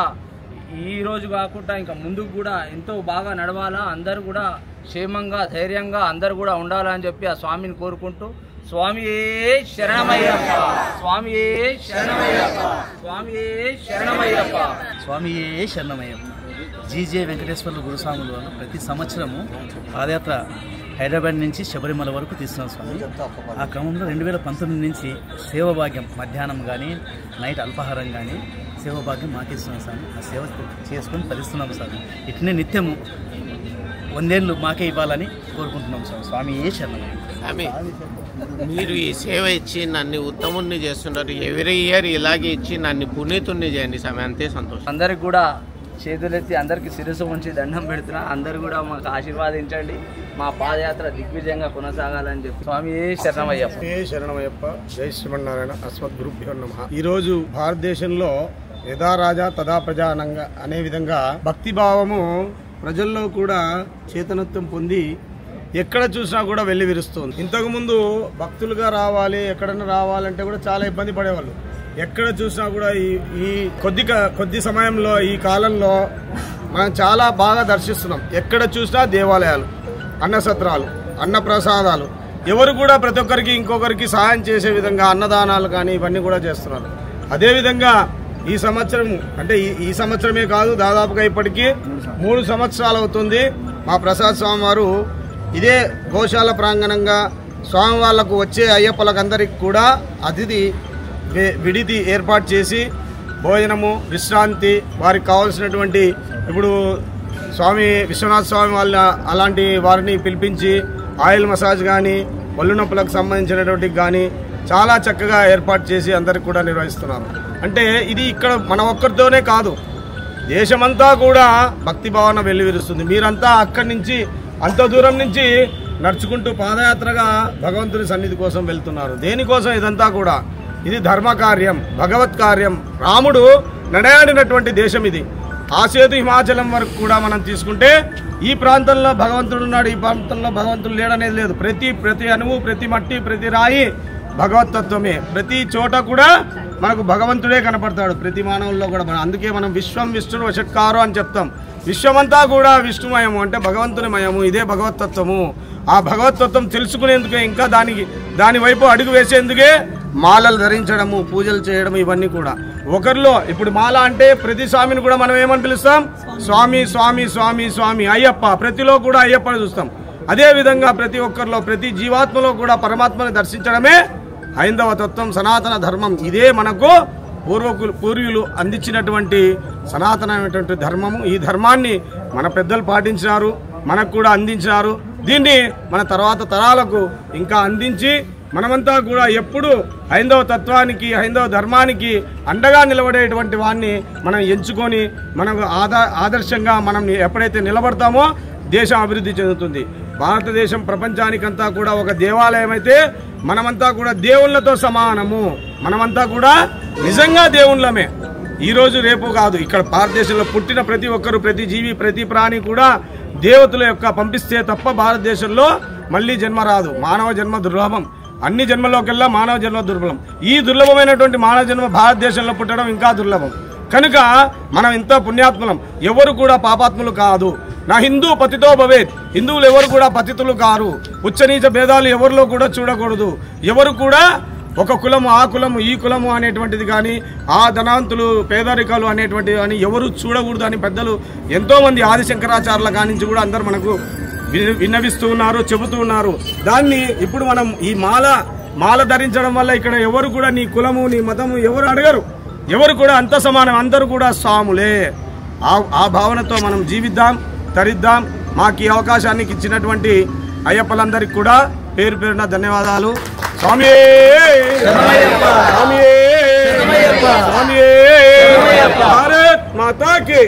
[SPEAKER 1] ఈరోజు కాకుండా ఇంకా ముందుకు కూడా ఎంతో బాగా నడవాలా, అందరూ కూడా క్షేమంగా ధైర్యంగా అందరూ కూడా ఉండాలని చెప్పి ఆ స్వామిని కోరుకుంటూ స్వామియే శరణమయ్యప్ప, స్వామియే శరణమయ్యప్ప, స్వామియే శరణమయ్యప్ప,
[SPEAKER 7] స్వామియే శరణమయ్యప్ప. జీజే వెంకటేశ్వర్ల గురుస్వాములు వాళ్ళు ప్రతి సంవత్సరము పాదయాత్ర హైదరాబాద్ నుంచి శబరిమల వరకు తీస్తున్నాం స్వామి. ఆ క్రమంలో 2019 నుంచి సేవభాగ్యం మధ్యాహ్నం కానీ నైట్ అల్పాహారం కానీ సేవభాగ్యం మాకిస్తున్నాం స్వామి. ఆ సేవ చేసుకొని తరిస్తున్నాం స్వామి. ఇట్లనే నిత్యము 100 ఏళ్ళు మాకే ఇవ్వాలని కోరుకుంటున్నాం స్వామి. స్వామి ఏ శరణమయ్య.
[SPEAKER 13] మీరు ఈ సేవ ఇచ్చి నన్ను ఉత్తముణ్ణి చేస్తున్నారు. ఎవ్రీ ఇయర్ ఇలాగే ఇచ్చి నన్ను పునీతుణ్ణి చేయండి స్వామి. అంతే సంతోషం.
[SPEAKER 1] అందరికి కూడా చేతులెత్తి అందరికి శిరస్సు ఉంచి దండం పెడుతున్నా. అందరూ కూడా మాకు ఆశీర్వాదించండి, మా పాదయాత్ర దిగ్విజయంగా కొనసాగాలని చెప్పి స్వామి ఏ శరణమయ్యప్ప.
[SPEAKER 14] ఏ శరణమయ్యప్ప. జై శ్రీమన్నారాయణ. అస్మద్ గురుభ్యో నమః. ఈరోజు భారతదేశంలో యథా రాజా తదా ప్రజానంగా అనే విధంగా భక్తిభావము ప్రజల్లో కూడా చేతనత్వం పొంది ఎక్కడ చూసినా కూడా వెళ్ళి విరుస్తుంది. ఇంతకుముందు భక్తులుగా రావాలి, ఎక్కడన్నా రావాలంటే కూడా చాలా ఇబ్బంది పడేవాళ్ళు. ఎక్కడ చూసినా కూడా ఈ కొద్ది సమయంలో ఈ కాలంలో మనం చాలా బాగా దర్శిస్తున్నాం. ఎక్కడ చూసినా దేవాలయాలు, అన్నసత్రాలు, అన్నప్రసాదాలు, ఎవరు కూడా ప్రతి ఒక్కరికి ఇంకొకరికి సహాయం చేసే విధంగా అన్నదానాలు కానీ ఇవన్నీ కూడా చేస్తున్నారు. అదేవిధంగా ఈ సంవత్సరం అంటే ఈ సంవత్సరమే కాదు, దాదాపుగా ఇప్పటికీ 3 సంవత్సరాలు అవుతుంది. మా ప్రసాద్ స్వామి వారు ఇదే గోశాల ప్రాంగణంగా స్వామి వాళ్లకు వచ్చే అయ్యప్పలకు అందరికి కూడా అతిథి విడిది ఏర్పాటు చేసి భోజనము, విశ్రాంతి, వారికి కావాల్సినటువంటి ఇప్పుడు స్వామి విశ్వనాథ స్వామి వాళ్ళ అలాంటి వారిని పిలిపించి ఆయిల్ మసాజ్ కానీ ఒళ్ళు నొప్పులకు సంబంధించినటువంటి కానీ చాలా చక్కగా ఏర్పాటు చేసి అందరికి కూడా నిర్వహిస్తున్నారు. అంటే ఇది ఇక్కడ మన ఒక్కరితోనే కాదు, దేశమంతా కూడా భక్తి భావన వెల్లివిరుస్తుంది. మీరంతా అక్కడి నుంచి అంత దూరం నుంచి నడుచుకుంటూ పాదయాత్రగా భగవంతుని సన్నిధి కోసం వెళ్తున్నారు. దేనికోసం ఇదంతా కూడా? ఇది ధర్మ కార్యం, భగవత్ కార్యం. రాముడు నడయాడినటువంటి దేశం ఇది. ఆసేతు హిమాచలం వరకు కూడా మనం తీసుకుంటే ఈ ప్రాంతంలో భగవంతుడు ఉన్నాడు, ఈ ప్రాంతంలో భగవంతుడు లేడనేది లేదు. ప్రతి అణువు, ప్రతి మట్టి, ప్రతి రాయి భగవతత్వమే. ప్రతి చోట కూడా మనకు భగవంతుడే కనపడతాడు, ప్రతి మానవుల్లో కూడా. అందుకే మనం విశ్వం విష్ణుడు వషట్కారు అని చెప్తాం. విశ్వమంతా కూడా విష్ణుమయము అంటే భగవంతుని మయము. ఇదే భగవతత్వము. ఆ భగవతత్వం తెలుసుకునేందుకే, ఇంకా దాని వైపు అడుగు వేసేందుకే మాలలు ధరించడము, పూజలు చేయడం, ఇవన్నీ కూడా. ఒకరిలో ఇప్పుడు మాల అంటే ప్రతి స్వామిని కూడా మనం ఏమని పిలుస్తాం? స్వామి స్వామి స్వామి స్వామి అయ్యప్ప. ప్రతిలో కూడా అయ్యప్పని చూస్తాం. అదేవిధంగా ప్రతి ఒక్కరిలో, ప్రతి జీవాత్మలో కూడా పరమాత్మని దర్శించడమే హైందవ తత్వం, సనాతన ధర్మం. ఇదే మనకు పూర్వీకులు అందించినటువంటి సనాతనమైనటువంటి ధర్మము. ఈ ధర్మాన్ని మన పెద్దలు పాటించినారు, మనకు కూడా అందించినారు. దీన్ని మన తర్వాత తరాలకు ఇంకా అందించి మనమంతా కూడా ఎప్పుడు హైందవ తత్వానికి, హైందవ ధర్మానికి అండగా నిలబడేటువంటి వాడిని మనం ఎంచుకొని మనకు ఆదర్శంగా మనం ఎప్పుడైతే నిలబడతామో దేశం అభివృద్ధి చెందుతుంది. భారతదేశం ప్రపంచానికంతా కూడా ఒక దేవాలయం అయితే మనమంతా కూడా దేవుళ్ళతో సమానము. మనమంతా కూడా నిజంగా దేవుళ్ళమే. ఈరోజు రేపు కాదు. ఇక్కడ భారతదేశంలో పుట్టిన ప్రతి ఒక్కరు, ప్రతి జీవి, ప్రతి ప్రాణి కూడా దేవతల యొక్క పంపిస్తే తప్ప భారతదేశంలో మళ్ళీ జన్మ రాదు. మానవ జన్మ దుర్లభం. అన్ని జన్మలోకెల్లా మానవ జన్మ దుర్లభం. ఈ దుర్లభమైనటువంటి మానవ జన్మ భారతదేశంలో పుట్టడం ఇంకా దుర్లభం. కనుక మనం ఎంతో పుణ్యాత్ములం. ఎవరు కూడా పాపాత్ములు కాదు. నా హిందూ పతితో భవేత్. హిందువులు ఎవరు కూడా పతితులు కారు. ఉచ్చనీచ భేదాలు ఎవరిలో కూడా చూడకూడదు. ఎవరు కూడా ఒక కులము ఆ కులము ఈ కులము అనేటువంటిది కానీ ఆ ధనవంతులు పేదరికాలు అనేటువంటిది కానీ ఎవరు చూడకూడదు అని పెద్దలు ఎంతోమంది ఆదిశంకరాచార్యుల కానించి కూడా అందరూ మనకు విన్నవిస్తూ ఉన్నారు, చెబుతూ ఉన్నారు. దాన్ని ఇప్పుడు మనం ఈ మాల ధరించడం వల్ల ఇక్కడ ఎవరు కూడా నీ కులము నీ మతము ఎవరు అడగరు. ఎవరు కూడా అంత సమానం. అందరూ కూడా స్వాములే. ఆ భావనతో మనం జీవిద్దాం, తరిద్దాం. మాకు ఈ అవకాశానికి ఇచ్చినటువంటి అయ్యప్పలందరికీ కూడా పేరు పేరున ధన్యవాదాలు. స్వామి భారత్ మాతా కి,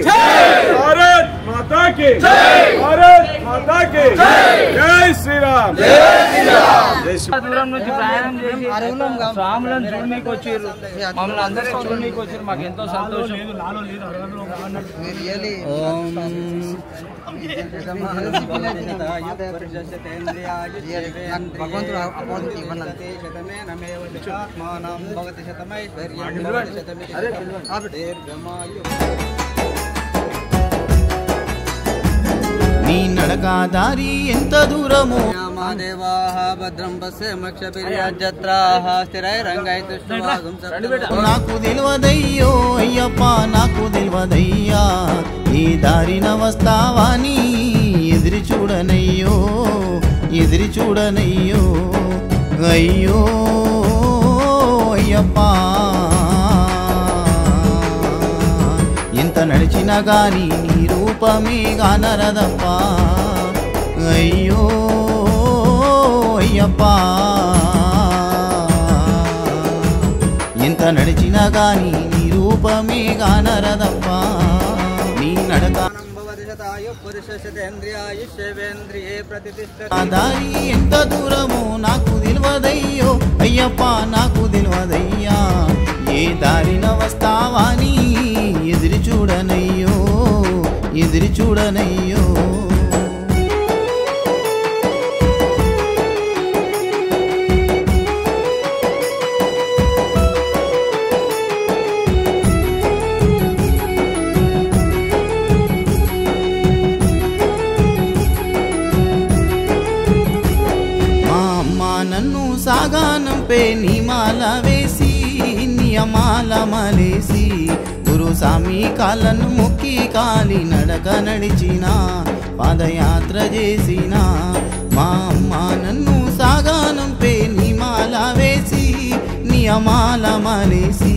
[SPEAKER 14] భారత్ మాతా కి, భారత్ మాతా కి జై శ్రీరామ్.
[SPEAKER 1] దూరం నుంచి ప్రయాణం చేసి స్వాములను చూడనీకి వచ్చారు, మమ్మల్ని అందరినీ చూడనీకి వచ్చారు. మాకు ఎంతో సంతోషం.
[SPEAKER 3] నీ నడక దారి ఎంత దూరము
[SPEAKER 15] భద్రం పశ్య మక్షపిర్యాజత్రాః స్థిరైరంగైతుష్ణవాగం
[SPEAKER 3] నాకు తెలియదయ్యో అయ్యప్ప, నాకు తెలియదయ్యా. ఈ దారిన వస్తావాని ఎదిరి చూడనయ్యో, ఎదిరి చూడనయ్యో. అయ్యో అయ్యప్ప, ఎంత నడిచినా గాని నీ రూపమే గానరదప్ప. అయ్యో అయ్యప్ప, ఎంత నడిచినా గాని నీ రూపమే గానరదప్ప. నీ నడక దారి ఎంత దూరమో నాకు తెలియదయ్యో అయ్యప్ప, నాకు తెలియదయ్యా. ఏ దారిన వస్తావాని ఎదిరి చూడనయ్యో, ఎదిరి చూడనయ్యో. నన్ను సాగానంపే నిమాల వేసి నియమాల మలేసి గురుస్వామి కాళ్ళను మొక్కి కాలి నడక నడిచిన పాదయాత్ర చేసిన. మా అమ్మ నన్ను సాగానంపే నిమాల వేసి నియమాల మలేసి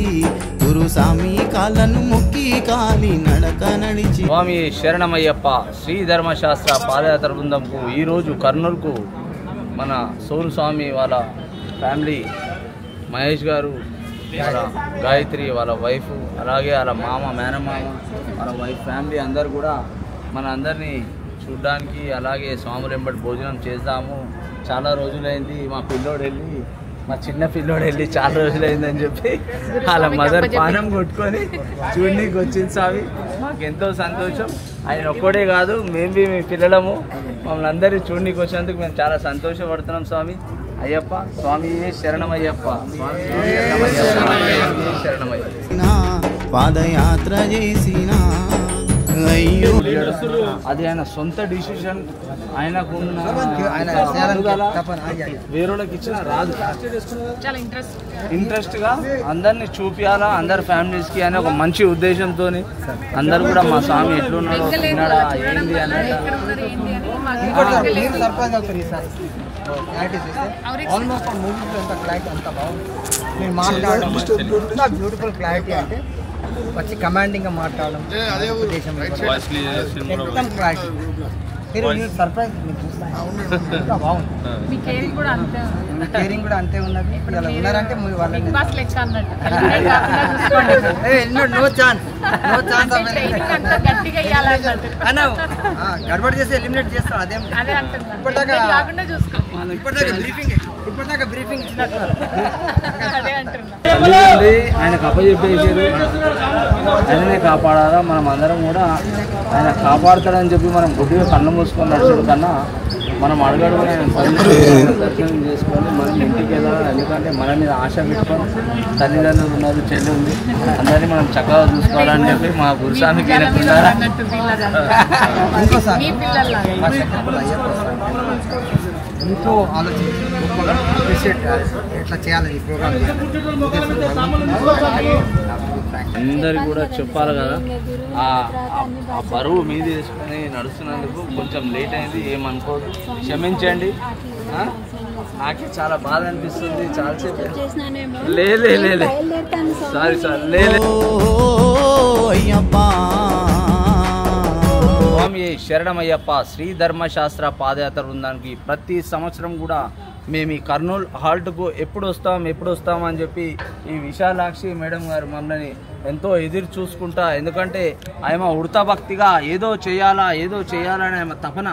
[SPEAKER 3] గురుస్వామి కాళ్ళను మొక్కి కాలి నడక నడిచి.
[SPEAKER 1] స్వామి శరణమయ్యప్ప శ్రీ ధర్మశాస్త్ర పాదయాత్ర బృందంకు ఈరోజు కర్నూలుకు మన సోను స్వామి వాళ్ళ ఫ్యామిలీ, మహేష్ గారు, వాళ్ళ గాయత్రి, వాళ్ళ వైఫ్, అలాగే వాళ్ళ మామ, మేనమామ, వాళ్ళ వైఫ్ ఫ్యామిలీ అందరు కూడా మన అందరినీ చూడ్డానికి, అలాగే స్వాములు వెంబడి భోజనం చేద్దాము. చాలా రోజులైంది. మా పిల్లోడు వెళ్ళి, మా చిన్న పిల్లోడు వెళ్ళి చాలా రోజులైందని చెప్పి వాళ్ళ మదర్ పానం కొట్టుకొని చూడనీకి వచ్చింది స్వామి. మాకు ఎంతో సంతోషం. ఆయన ఒక్కడే కాదు, మేము మీ పిల్లలము, మమ్మల్ని అందరినీ చూడనీకి వచ్చినందుకు మేము చాలా సంతోషపడుతున్నాం స్వామి. అయ్యప్ప స్వామి శరణమయ్యప్ప, స్వామి శరణమయ్యప్ప.
[SPEAKER 3] పాదయాత్ర చేసిన అయ్యో
[SPEAKER 1] అది ఆయన సొంత డిసిషన్. ఆయనకు వేరేకి ఇచ్చిన రాదు. ఇంట్రెస్ట్ గా అందరినీ చూపియాలా, అందరి ఫ్యామిలీస్ కి అనే ఒక మంచి ఉద్దేశంతో అందరు కూడా మా స్వామి ఎట్లున్నాడో, తిన్నాడా, ఏంది అన్నట్టు.
[SPEAKER 15] బ్యూటిఫుల్ క్లారిటీ అంటే వచ్చి కమాండింగ్ గా మాట్లాడడం, క్లారిటీ. సర్ప్రైజ్ బాగుంది. కేరింగ్ కూడా అంతే ఉన్నది. ఉన్నారంటే నో ఛాన్స్, నో ఛాన్స్. గడబడి చేసి ఎలిమినేట్ చేస్తాం. అదేం ఇప్పటిదాకా బ్రీఫింగ్ ఇచ్చినట్టు
[SPEAKER 1] ఆయనకు అప్పచెప్పేసారు. ఆయననే కాపాడాలా. మనం అందరం కూడా ఆయన కాపాడుతాడని చెప్పి మనం గుడ్డిగా కళ్ళు మూసుకొని నడుచుడు కన్నా మనం అడగడమే దర్శనం చేసుకొని మనం ఇంటికి వెళ్ళాలి. ఎందుకంటే మన మీద ఆశ పెట్టుకొని తల్లిదండ్రులు ఉన్నారు, చెల్లి ఉంది, అందరినీ మనం చక్కగా చూసుకోవాలని చెప్పి మా గురుస్వామికి
[SPEAKER 15] ఎంతో ఆలోచించి గొప్పగా అప్రిషియేట్ ఎట్లా చేయాలని ఈ ప్రోగ్రామ్
[SPEAKER 1] అందరికి కూడా చెప్పాలి కదా. ఆ బరువు మీద వేసుకొని నడుస్తున్నందుకు కొంచెం లేట్ అయింది, ఏమనుకోదు, క్షమించండి. నాకే చాలా బాధ అనిపిస్తుంది. చాలాసేపు లేదు సారీ సార్ లేదు. స్వామి శరణమయ్యప్ప శ్రీ ధర్మశాస్త్ర పాదయాత్ర బృందానికి ప్రతి సంవత్సరం కూడా మేము ఈ కర్నూలు హాల్ట్కు ఎప్పుడు వస్తాం అని చెప్పి ఈ విశాలాక్షి మేడం గారు మమ్మల్ని ఎంతో ఎదురు చూసుకుంటా, ఎందుకంటే ఆమె ఉడతా భక్తిగా ఏదో చేయాలని ఆమె తపన.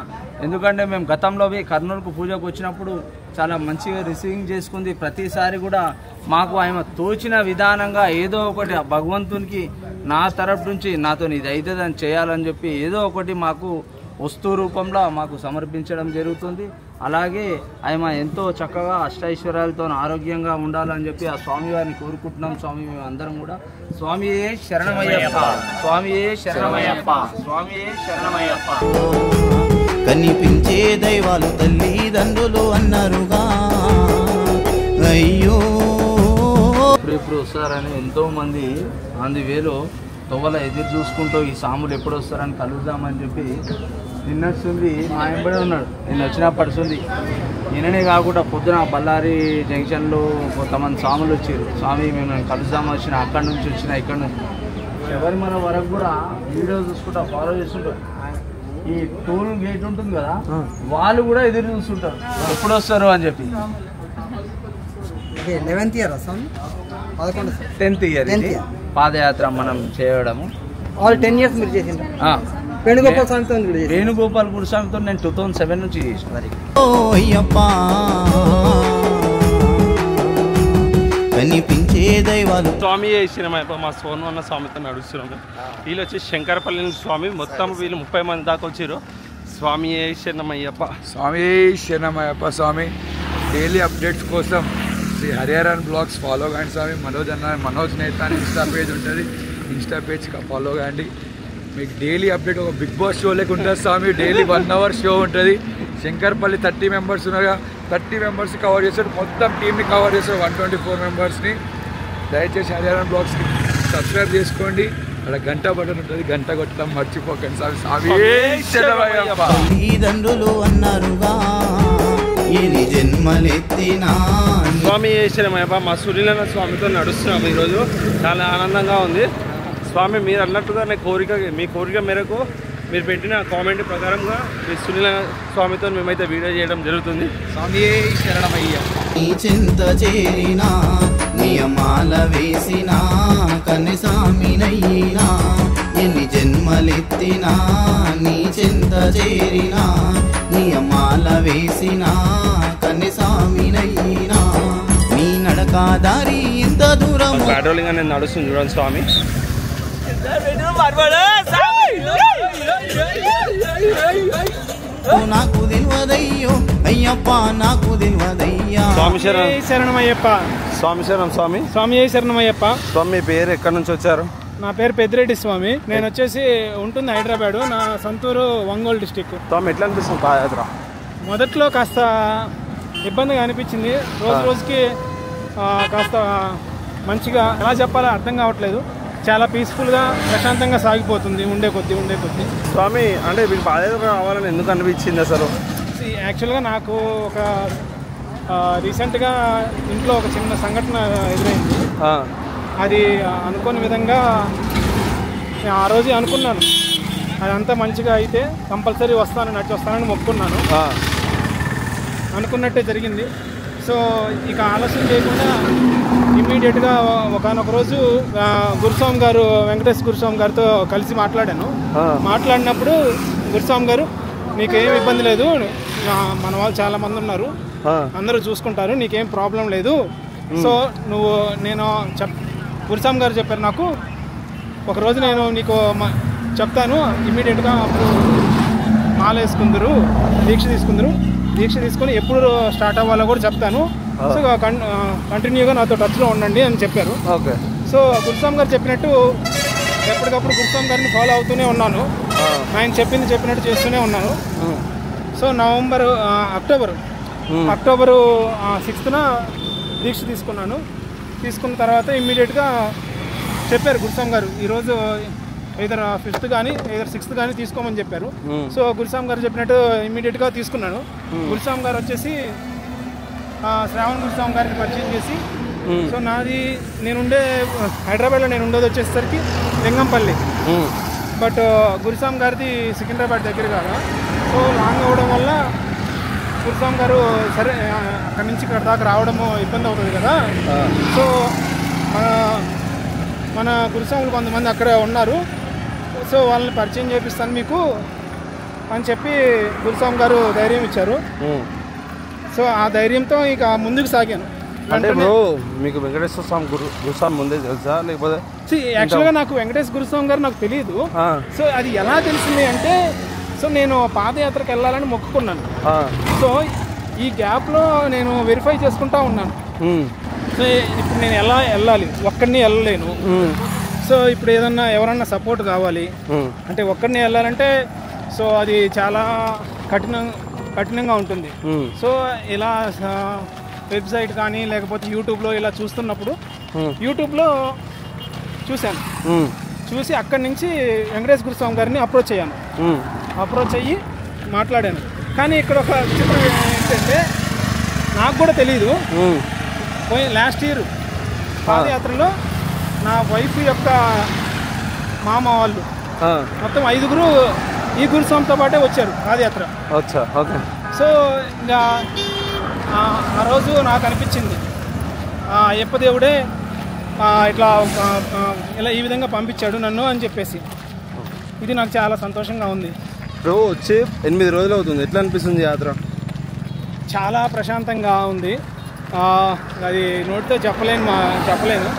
[SPEAKER 1] ఎందుకంటే మేము గతంలో కర్నూలుకు పూజకు వచ్చినప్పుడు చాలా మంచిగా రిసీవింగ్ చేసుకుంది. ప్రతిసారి కూడా మాకు ఆమె తోచిన విధానంగా ఏదో ఒకటి భగవంతునికి నా తరపు నుంచి నాతో ఇది అవుతుందని చేయాలని చెప్పి ఏదో ఒకటి మాకు వస్తు రూపంలో మాకు సమర్పించడం జరుగుతుంది. అలాగే ఆమె ఎంతో చక్కగా అష్టైశ్వర్యాలతో ఆరోగ్యంగా ఉండాలని చెప్పి ఆ స్వామి వారిని కోరుకుంటున్నాం. స్వామి మేము అందరం కూడా స్వామియే శరణమయ్యప్ప, స్వామియే శరణమయ్యప్ప, స్వామియే శరణమయ్యప్ప.
[SPEAKER 3] కనిపించే దైవాలు తల్లిదండ్రులు అన్నారుగా, అయ్యో
[SPEAKER 1] ఇప్పుడు వస్తారని ఎంతో మంది అంది వేలో తొవ్వల ఎదురు చూసుకుంటూ ఈ సాములు ఎప్పుడు వస్తారని కలుద్దామని చెప్పి నిన్నొస్తుంది. మా ఎంబడే ఉన్నాడు, నిన్న వచ్చినా పడుతుంది. నిన్ననే కాకుండా పొద్దున బళ్ళారి జంక్షన్లో కొంతమంది స్వాములు వచ్చారు. స్వామి మేము కలుద్దామని వచ్చిన, అక్కడి నుంచి వచ్చిన, ఇక్కడ నుంచి శబరిమల వరకు కూడా వీడియో చూసుకుంటా ఫాలో చేస్తుంటారు. ఈ టోల్ గేట్ ఉంటుంది కదా, వాళ్ళు కూడా ఎదురు చూస్తుంటారు ఎప్పుడు వస్తారు అని చెప్పి.
[SPEAKER 15] 11th ఇయర్
[SPEAKER 1] 10th ఇయర్ పాదయాత్ర మనం చేయడము.
[SPEAKER 15] 10 years మీరు చేసిండ్రు.
[SPEAKER 1] వేణుగోపాల్ గురుస్వామితో నేను 2007 నుంచి చేసిన.
[SPEAKER 3] కనిపించే దైవాలు
[SPEAKER 2] స్వామి శరణమయ్యప్ప మా సోను అన్న స్వామితో నడుస్తున్నాము. వీళ్ళు వచ్చి శంకరపల్లి స్వామి, మొత్తం వీళ్ళు 30 మంది దాకా వచ్చారు. స్వామి శరణమయ్యప్ప,
[SPEAKER 4] స్వామి శరణమయ్యప్ప. స్వామి డైలీ అప్డేట్స్ కోసం శ్రీ హరిహరన్ బ్లాగ్స్ ఫాలో కాండి స్వామి. మనోజ్ నేత అని ఇన్స్టా పేజ్ ఉంటుంది, ఇన్స్టా పేజ్ ఫాలో కాండి. మీకు డైలీ అప్డేట్ ఒక బిగ్ బాస్ షో లేక ఉంటుంది స్వామి. డైలీ 1 hour షో ఉంటుంది. శంకర్పల్లి 30 members ఉన్నారుగా, 30 members కవర్ చేశాడు, మొత్తం టీమ్ని కవర్ చేశాడు, 124 members. దయచేసి హరిహరన్ బ్లాగ్స్కి సబ్స్క్రైబ్ చేసుకోండి. అక్కడ గంట బటన్ ఉంటుంది, గంట కొట్టడం మర్చిపోకండి స్వామి. స్వామి
[SPEAKER 3] తల్లిదండ్రులు అన్నారుగా, ఎన్ని జన్మలెత్తినా.
[SPEAKER 2] స్వామి శరణమయ్యప్ప మా సునీలన్న స్వామితో నడుస్తున్నాము. ఈరోజు చాలా ఆనందంగా ఉంది. స్వామి మీరు అన్నట్టుగా మీ కోరిక మేరకు మీరు పెట్టిన కామెంట్ ప్రకారంగా మీ సునీల స్వామితో మేమైతే వీడియో చేయడం జరుగుతుంది. స్వామి శరణమయ్య.
[SPEAKER 3] నీ చింత చేరినా, నియమాల వేసినా, కన్నిసామినయ్యినా, ఎన్ని జన్మలెత్తినా, నీ చింత చేరినా, నియమాల వేసినా, కన్నిసామినయ్యినా, నీ నడకా దారి ఇంత దూరం.
[SPEAKER 2] పెట్రోలింగ్ నేను నడుస్తుంది చూడండి స్వామి.
[SPEAKER 3] నాకు తెలియదయ్యో అయ్యప్ప, నాకు తెలియదయ్యా.
[SPEAKER 2] స్వామి
[SPEAKER 16] శరణమయ్యప్ప.
[SPEAKER 2] స్వామి శరణం స్వామి.
[SPEAKER 16] స్వామి శరణమయ్యప్ప.
[SPEAKER 2] స్వామి మీ పేరు ఎక్కడి నుంచి వచ్చారు?
[SPEAKER 16] నా పేరు పెద్దిరెడ్డి స్వామి. నేను వచ్చేసి ఉంటుంది హైదరాబాద్, నా సొంతూరు ఒంగోలు డిస్టిక్.
[SPEAKER 2] స్వామి ఎట్లా అనిపిస్తుంది పాదయాత్ర?
[SPEAKER 16] మొదట్లో కాస్త ఇబ్బందిగా అనిపించింది, రోజుకి కాస్త మంచిగా ఎలా చెప్పాలో అర్థం కావట్లేదు. చాలా పీస్ఫుల్గా ప్రశాంతంగా సాగిపోతుంది ఉండే కొద్దీ.
[SPEAKER 2] స్వామి అంటే మీకు పాదయాత్ర రావాలని ఎందుకు అనిపించింది అసలు?
[SPEAKER 16] యాక్చువల్గా నాకు ఒక రీసెంట్గా ఇంట్లో ఒక చిన్న సంఘటన ఎదురైంది. అది అనుకోని విధంగా ఆ రోజు అనుకున్నాను, అదంతా మంచిగా అయితే కంపల్సరీ నడిచి వస్తానని మొక్కున్నాను. అనుకున్నట్టే జరిగింది. సో ఇక ఆలస్యం చేయకుండా ఇమ్మీడియట్గా ఒకనొక రోజు గురుస్వామి గారు, వెంకటేష్ గురుస్వామి గారితో కలిసి మాట్లాడినప్పుడు గురుస్వామి గారు, నీకేం ఇబ్బంది లేదు, మన వాళ్ళు చాలామంది ఉన్నారు, అందరూ చూసుకుంటారు, నీకేం ప్రాబ్లం లేదు. సో నేను గురుస్వామి గారు చెప్పారు నాకు, ఒకరోజు నేను నీకు చెప్తాను ఇమ్మీడియట్గా. అప్పుడు మాల వేసుకుందరు, దీక్ష తీసుకొని ఎప్పుడు స్టార్ట్ అవ్వాలో కూడా చెప్తాను. సో కంటిన్యూగా నాతో టచ్లో ఉండండి అని చెప్పారు.
[SPEAKER 2] ఓకే.
[SPEAKER 16] సో గురుస్వామి గారు చెప్పినట్టు ఎప్పటికప్పుడు గురుస్వామి గారిని ఫాలో అవుతూనే ఉన్నాను. ఆయన చెప్పినట్టు చేస్తూనే ఉన్నాను. సో అక్టోబరు 6న దీక్ష తీసుకున్న తర్వాత ఇమ్మీడియట్గా చెప్పారు గురుస్వామి గారు, ఈరోజు either 5th కానీ either 6th కానీ తీసుకోమని చెప్పారు. సో గురుస్వామి గారు చెప్పినట్టు ఇమ్మీడియట్గా తీసుకున్నాను. గురుస్వామి గారు వచ్చేసి శ్రావణ్ గురుస్వామి గారిని పరిచయం చేసి, సో నేనుండే హైదరాబాద్లో నేను ఉండేది వచ్చేసరికి లింగంపల్లి, బట్ గురుస్వామి గారిది సికింద్రాబాద్ దగ్గర కాదా, సో లాంగ్ అవ్వడం వల్ల గురుస్వామి గారు సరే అక్కడి నుంచి ఇక్కడ దాకా రావడము ఇబ్బంది అవుతుంది కదా, సో మన గురుస్వాములు కొంతమంది అక్కడే ఉన్నారు, సో వాళ్ళని పరిచయం చేపిస్తాను మీకు అని చెప్పి గురుస్వామి గారు ధైర్యం ఇచ్చారు. సో ఆ ధైర్యంతో ఇక ముందుకు సాగాను.
[SPEAKER 2] అంటే మీకు వెంకటేశ్వర స్వామి గురుస్వామి ముందే తెలుసా లేకపోతే?
[SPEAKER 16] యాక్చువల్గా నాకు వెంకటేశ్వర గురుస్వామి గారు నాకు తెలియదు. సో అది ఎలా తెలిసింది అంటే, సో నేను పాదయాత్రకు వెళ్ళాలని మొక్కుకున్నాను. సో ఈ గ్యాప్లో నేను వెరిఫై చేసుకుంటా ఉన్నాను. సో ఇప్పుడు నేను ఎలా వెళ్ళాలి, ఒక్కడిని వెళ్ళలేను. సో ఇప్పుడు ఎవరన్నా సపోర్ట్ కావాలి అంటే ఒక్కడిని వెళ్ళాలంటే సో అది చాలా కఠినంగా ఉంటుంది. సో ఇలా వెబ్సైట్ కానీ లేకపోతే యూట్యూబ్లో ఇలా చూస్తున్నప్పుడు యూట్యూబ్లో చూసి అక్కడి నుంచి వెంకటేశ్వర గురుస్వామి గారిని అప్రోచ్ అయ్యి మాట్లాడాను. కానీ ఇక్కడ ఒక విచిత్రం ఏంటంటే నాకు కూడా తెలీదు, లాస్ట్ ఇయర్ పాదయాత్రలో నా వైఫ్ యొక్క మామ వాళ్ళు మొత్తం 5గురు ఈ గురుస్వామితో పాటే వచ్చారు పాదయాత్ర. సో ఇంకా ఆ రోజు నాకు అనిపించింది అయ్యప్ప దేవుడే ఇట్లా ఈ విధంగా పంపించాడు నన్ను అని చెప్పేసి, ఇది నాకు చాలా సంతోషంగా ఉంది.
[SPEAKER 2] ఇప్పుడు వచ్చి 8 రోజులు అవుతుంది, ఎట్లా అనిపిస్తుంది యాత్ర?
[SPEAKER 16] చాలా ప్రశాంతంగా ఉంది. అది నోటితో చెప్పలేను.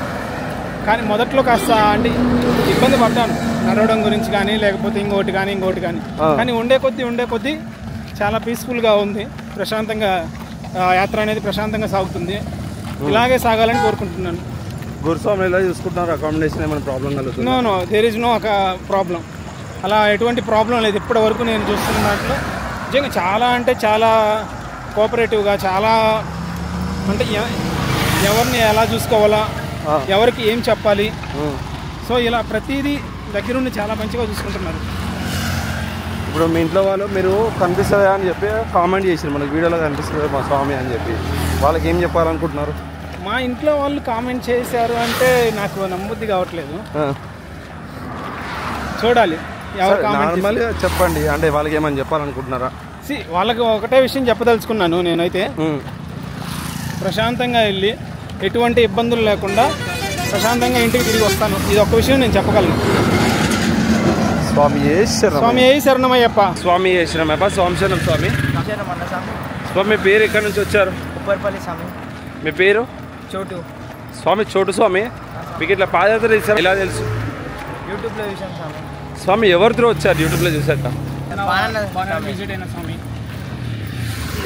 [SPEAKER 16] కానీ మొదట్లో కాస్త అంటే ఇబ్బంది పడ్డాను, నడవడం గురించి కానీ లేకపోతే ఇంకోటి కానీ కానీ ఉండే కొద్దీ చాలా పీస్ఫుల్గా ఉంది. ప్రశాంతంగా యాత్ర అనేది ప్రశాంతంగా సాగుతుంది. ఇలాగే సాగాలని కోరుకుంటున్నాను.
[SPEAKER 2] గురుస్వామి ఎలా చూసుకుంటున్నారు? అకామిడేషన్ ఏమైనా ప్రాబ్లం కలుగుతుంది?
[SPEAKER 16] నో దేర్ ఈజ్ నో ఒక ప్రాబ్లం. అలా ఎటువంటి ప్రాబ్లం లేదు ఇప్పటి వరకు నేను చూస్తున్న దాంట్లో. నిజంగా చాలా కోఆపరేటివ్గా, చాలా అంటే ఎవరిని ఎలా చూసుకోవాలా, ఎవరికి ఏం చెప్పాలి, సో ఇలా ప్రతిదీ దగ్గరుండి చాలా మంచిగా చూసుకుంటున్నారు.
[SPEAKER 2] ఇప్పుడు మీ ఇంట్లో వాళ్ళు మీరు కనిపిస్తుందా అని చెప్పి కామెంట్ చేసారు, మనకి వీడియోలో కనిపిస్తుంది మా స్వామి అని చెప్పి, వాళ్ళకి ఏం చెప్పాలనుకుంటున్నారు?
[SPEAKER 16] మా ఇంట్లో వాళ్ళు కామెంట్ చేశారు అంటే నాకు నమ్మబుద్ధి కావట్లేదు. చూడాలి ఎవరు
[SPEAKER 2] నార్మల్ చెప్పండి, అంటే వాళ్ళకి ఏమని చెప్పాలనుకుంటున్నారా?
[SPEAKER 16] వాళ్ళకి ఒకటే విషయం చెప్పదలుచుకున్నాను. నేనైతే ప్రశాంతంగా వెళ్ళి ఎటువంటి ఇబ్బందులు లేకుండా ప్రశాంతంగా ఇంటికి తిరిగి వస్తాను. ఇది ఒక్క విషయం నేను చెప్పగలను.
[SPEAKER 2] స్వామి
[SPEAKER 16] శరణమయ్యప్ప.
[SPEAKER 2] స్వామి శరణమయ్యప్ప. స్వామి శరణం స్వామి. స్వామి మీ పేరు ఎక్కడి నుంచి వచ్చారు?
[SPEAKER 15] ఉప్పర్పల్లి స్వామి.
[SPEAKER 2] మీ పేరు?
[SPEAKER 15] చోటు
[SPEAKER 2] స్వామి. చోటు స్వామి, మీకు ఇట్లా పాదయాత్ర చేశారు ఎలా తెలుసు?
[SPEAKER 15] యూట్యూబ్లో చూసాం స్వామి.
[SPEAKER 2] స్వామి ఎవరితో వచ్చారు యూట్యూబ్లో చూసాక?
[SPEAKER 16] విజిట్ అయిన స్వామి.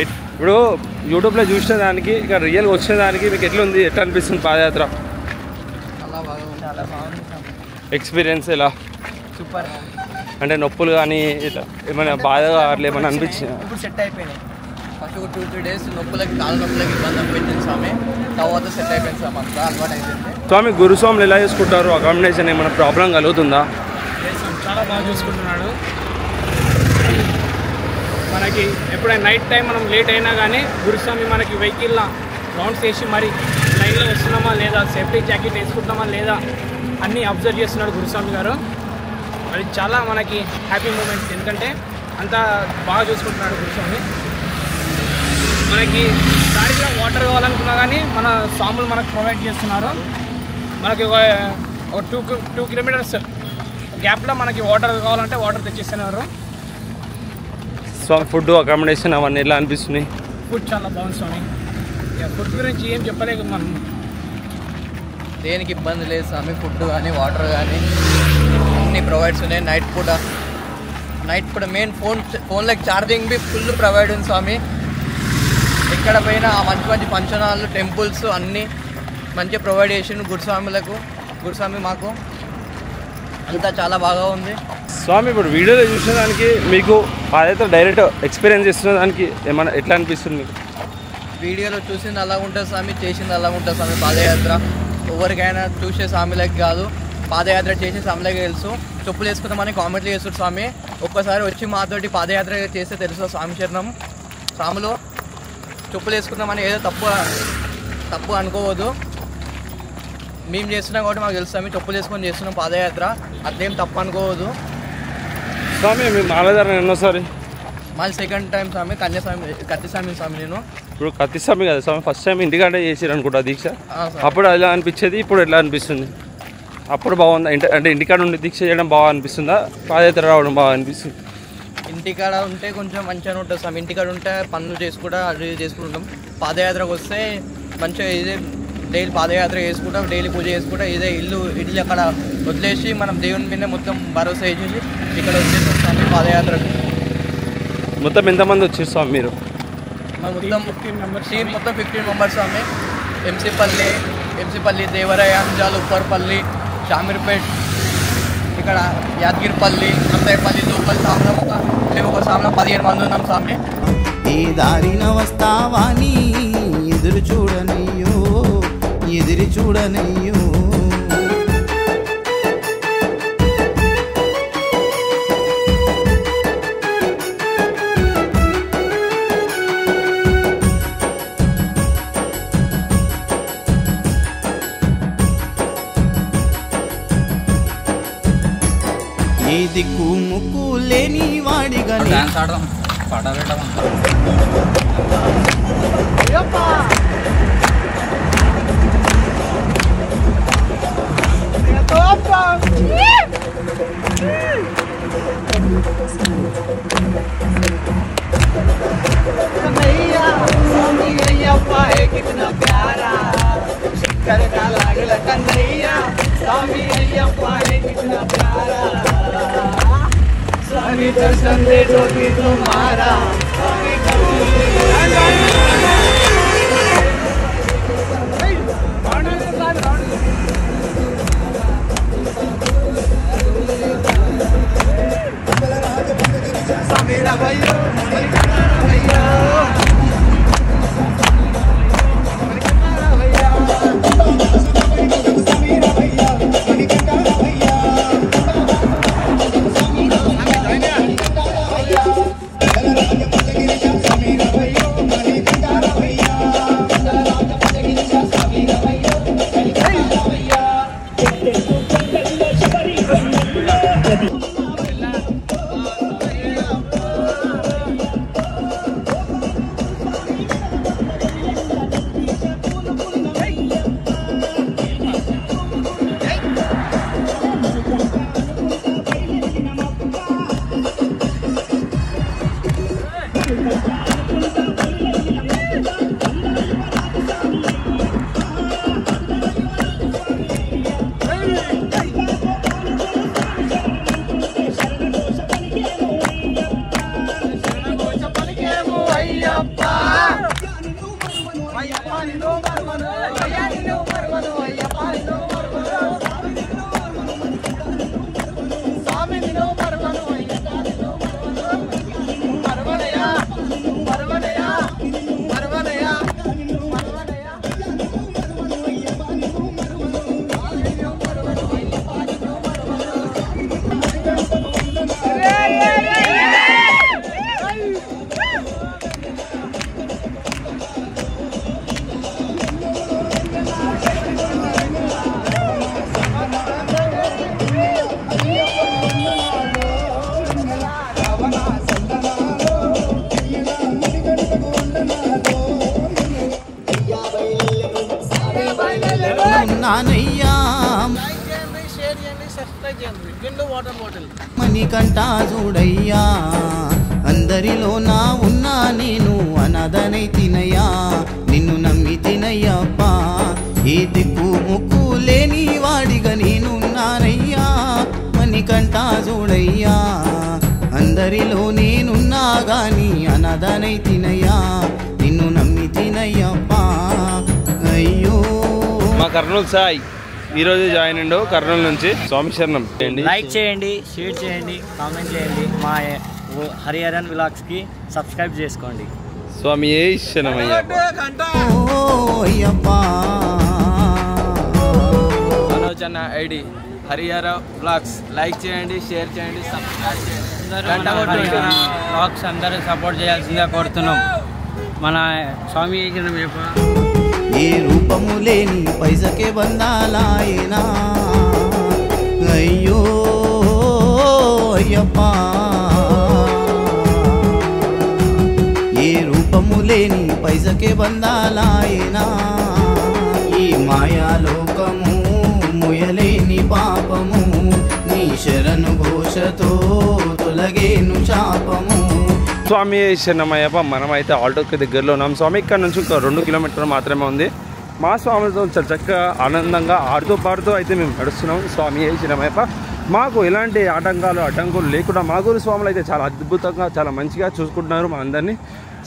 [SPEAKER 2] ఇప్పుడు యూట్యూబ్లో చూసిన దానికి ఇక రియల్గా వచ్చిన దానికి మీకు ఎట్లా ఉంది, ఎట్లా అనిపిస్తుంది పాదయాత్ర ఎక్స్పీరియన్స్? ఎలా
[SPEAKER 15] సూపర్.
[SPEAKER 2] అంటే నొప్పులు కానీ ఇట్లా ఏమైనా బాధగా అట్లా ఏమైనా అనిపించింది?
[SPEAKER 15] ఇప్పుడు సెట్ అయిపోయినాయి. ఫస్ట్ ఒక 2-3 days నొప్పులకి, కాళ్ళ నొప్పులకి ఇబ్బంది అనిపించింది స్వామి. తర్వాత సెట్ అయిపోయింది స్వామి, అంతా అలవాటు అయిపోయింది.
[SPEAKER 2] స్వామి గురుస్వాములు ఎలా చూసుకుంటారు? అకామిడేషన్ ఏమైనా ప్రాబ్లం కలుగుతుందా?
[SPEAKER 16] చాలా బాగా చూసుకుంటున్నాడు. మనకి ఎప్పుడైనా నైట్ టైం మనం లేట్ అయినా కానీ గురుస్వామి మనకి వెహికల్లో రౌండ్స్ వేసి మరి లైన్లో వస్తున్నామా లేదా, సేఫ్టీ జాకెట్ వేసుకుంటున్నామా లేదా అన్నీ అబ్జర్వ్ చేస్తున్నాడు గురుస్వామి గారు. అది చాలా మనకి హ్యాపీ మూమెంట్, ఎందుకంటే అంతా బాగా చూసుకుంటున్నాడు గురుస్వామి. మనకి దారిలో వాటర్ కావాలనుకున్నా కానీ మన స్వాములు మనకు ప్రొవైడ్ చేస్తున్నారు. మనకి ఒక 2 kilometers గ్యాప్లో మనకి వాటర్ కావాలంటే వాటర్ తెచ్చిస్తున్నారు.
[SPEAKER 2] స్వామి ఫుడ్ అకామిడేషన్ అవన్నీ ఎలా అనిపిస్తున్నాయి?
[SPEAKER 16] ఫుడ్ చాలా బాగుంది స్వామి. ఫుడ్ గురించి ఏం చెప్పలేదు మనం,
[SPEAKER 15] దేనికి ఇబ్బంది లేదు స్వామి. ఫుడ్ కానీ వాటర్ కానీ అన్ని ప్రొవైడ్స్ ఉన్నాయి. నైట్ పూట నైట్ కూడా మెయిన్ ఫోన్లకు ఛార్జింగ్ బి ఫుల్ ప్రొవైడ్ ఉంది స్వామి. ఎక్కడ పోయినా మంచి మంచి ఫంక్షన్ హాల్ టెంపుల్స్ అన్నీ మంచిగా ప్రొవైడ్ చేసిండు గురుస్వామి మాకు అంతా చాలా బాగా ఉంది
[SPEAKER 2] స్వామి. ఇప్పుడు వీడియోలో చూసిన దానికి మీకు పాదయాత్ర డైరెక్ట్ ఎక్స్పీరియన్స్ చేస్తున్న దానికి ఏమైనా ఎట్లా అనిపిస్తుంది మీకు?
[SPEAKER 15] వీడియోలో చూసింది అలా ఉంటుంది స్వామి, చేసింది అలా ఉంటుంది స్వామి. పాదయాత్ర ఎవరికైనా చూసే స్వామిలకి కాదు, పాదయాత్ర చేసే స్వామిలకి తెలుసు. చెప్పులు వేసుకుందామని కామెంట్లు చేస్తారు స్వామి. ఒక్కసారి వచ్చి మాతోటి పాదయాత్ర చేస్తే తెలుసు స్వామి శరణం. స్వాములు చెప్పులు వేసుకుందామని ఏదో తప్పు అనుకోవద్దు. మేము చేస్తున్నాం కాబట్టి మాకు తెలుసు స్వామి. చెప్పులు వేసుకొని చేస్తున్నాం పాదయాత్ర, అట్లేం తప్పు అనుకోవద్దు
[SPEAKER 2] స్వామి. మీ మాలధారణ ఎన్నోసారి?
[SPEAKER 15] మాది సెకండ్ టైం స్వామి. కత్తిస్వామి స్వామి. నేను
[SPEAKER 2] ఇప్పుడు కత్తిస్వామి కదా స్వామి, ఫస్ట్ టైం ఇంటికాడే చేసారు అనుకుంటా దీక్ష. అప్పుడు ఎలా అనిపించేది, ఇప్పుడు ఎట్లా అనిపిస్తుంది? అప్పుడు బాగుందా అంటే ఇంటికాడ ఉండి దీక్ష చేయడం బాగా అనిపిస్తుందా, పాదయాత్ర రావడం బాగా అనిపిస్తుంది?
[SPEAKER 15] ఇంటికాడ ఉంటే కొంచెం మంచిగా ఉంటుంది స్వామి. ఇంటికాడ ఉంటే పనులు అది చేసుకుంటాం. పాదయాత్రకు వస్తే మంచిగా ఇదే డైలీ పాదయాత్ర చేసుకుంటాం, డైలీ పూజ చేసుకుంటాం. ఇదే ఇల్లు అక్కడ వదిలేసి మనం దేవుని మీద మొత్తం భరోసా వేసేసి ఇక్కడ వచ్చేస్తాం స్వామి పాదయాత్రకు.
[SPEAKER 2] మొత్తం ఎంతమంది వచ్చారు స్వామి మీరు?
[SPEAKER 15] మొత్తం 15 మెంబర్స్ స్వామి. ఎంసీపల్లి, దేవరాయ, అంజాల్, ఉప్పర్పల్లి, షామీర్పేట్, ఇక్కడ యాదగిరిపల్లి, అంతయ్యపల్లి, లోకల్ సామ్లో ఒక సామ్లో 15 మంది ఉన్నాం స్వామి.
[SPEAKER 3] ఈ దారిన వస్తావాని ఎదురు చూడనయ్యో. ఏ దిక్కు ముక్కు లేని వాడిగా
[SPEAKER 9] कितना प्यारा कर का लागल कन्हैया स्वामी अय्यप्पा है कितना प्यारा स्वामी दर्शन दे डोली तुम्हारा स्वामी मेरा भैया
[SPEAKER 3] మణికంఠ చూడయ్యా అందరిలో నా ఉన్నా నేను అనాథనై తినయ్యా నిన్ను నమ్మి తినయ్యప్ప ఏ దిక్కు ముక్కు లేని వాడిగా నేనున్నానయ్యా మణికంఠ చూడయ్యా అందరిలో నేనున్నా గాని అనాథనై తినయ్యా నిన్ను నమ్మి తినయ్యప్పా అయ్యో.
[SPEAKER 2] మా కర్నూలు సాయి ఈరోజు జాయిన్ అయ్యిండు కర్నూలు నుంచి. స్వామి శరణం.
[SPEAKER 17] లైక్ చేయండి, షేర్ చేయండి, కామెంట్ చేయండి. మా హరిహరన్ వ్లాగ్స్కి సబ్స్క్రైబ్ చేసుకోండి.
[SPEAKER 2] స్వామి
[SPEAKER 3] అయ్యప్పా.
[SPEAKER 18] మనోజ్ అన్న ఐడి హరిహర వ్లాగ్స్. లైక్ చేయండి, షేర్ చేయండి, సబ్స్క్రైబ్ చేయండి.
[SPEAKER 17] వ్లాగ్స్ అందరూ సపోర్ట్ చేయాల్సిందిగా కోరుతున్నాం. మన స్వామి
[SPEAKER 3] ఏ రూపము లేని పైసకే బందాలాయనా అయ్యో అయ్యప్పా. ఏ రూపము లేని పైసకే బందాలాయనా ఈ మాయాలోకము ముయలేని పాపము నీ శరణు ఘోషతో తొలగేను శాపము.
[SPEAKER 2] స్వామి శరణమయ్యప్ప. మనమైతే ఆల్టోకి దగ్గరలో ఉన్నాం స్వామి. ఇక్కడ నుంచి ఒక 2 కిలోమీటర్లు మాత్రమే ఉంది. మా స్వామితో చక్కగా ఆనందంగా ఆడుతూ పాడుతూ అయితే మేము నడుస్తున్నాం. స్వామి శరణమయ్యప్ప. మాకు ఎలాంటి అడ్డంకులు లేకుండా మా గురు స్వాములు అయితే చాలా అద్భుతంగా చాలా మంచిగా చూసుకుంటున్నారు మా అందరినీ.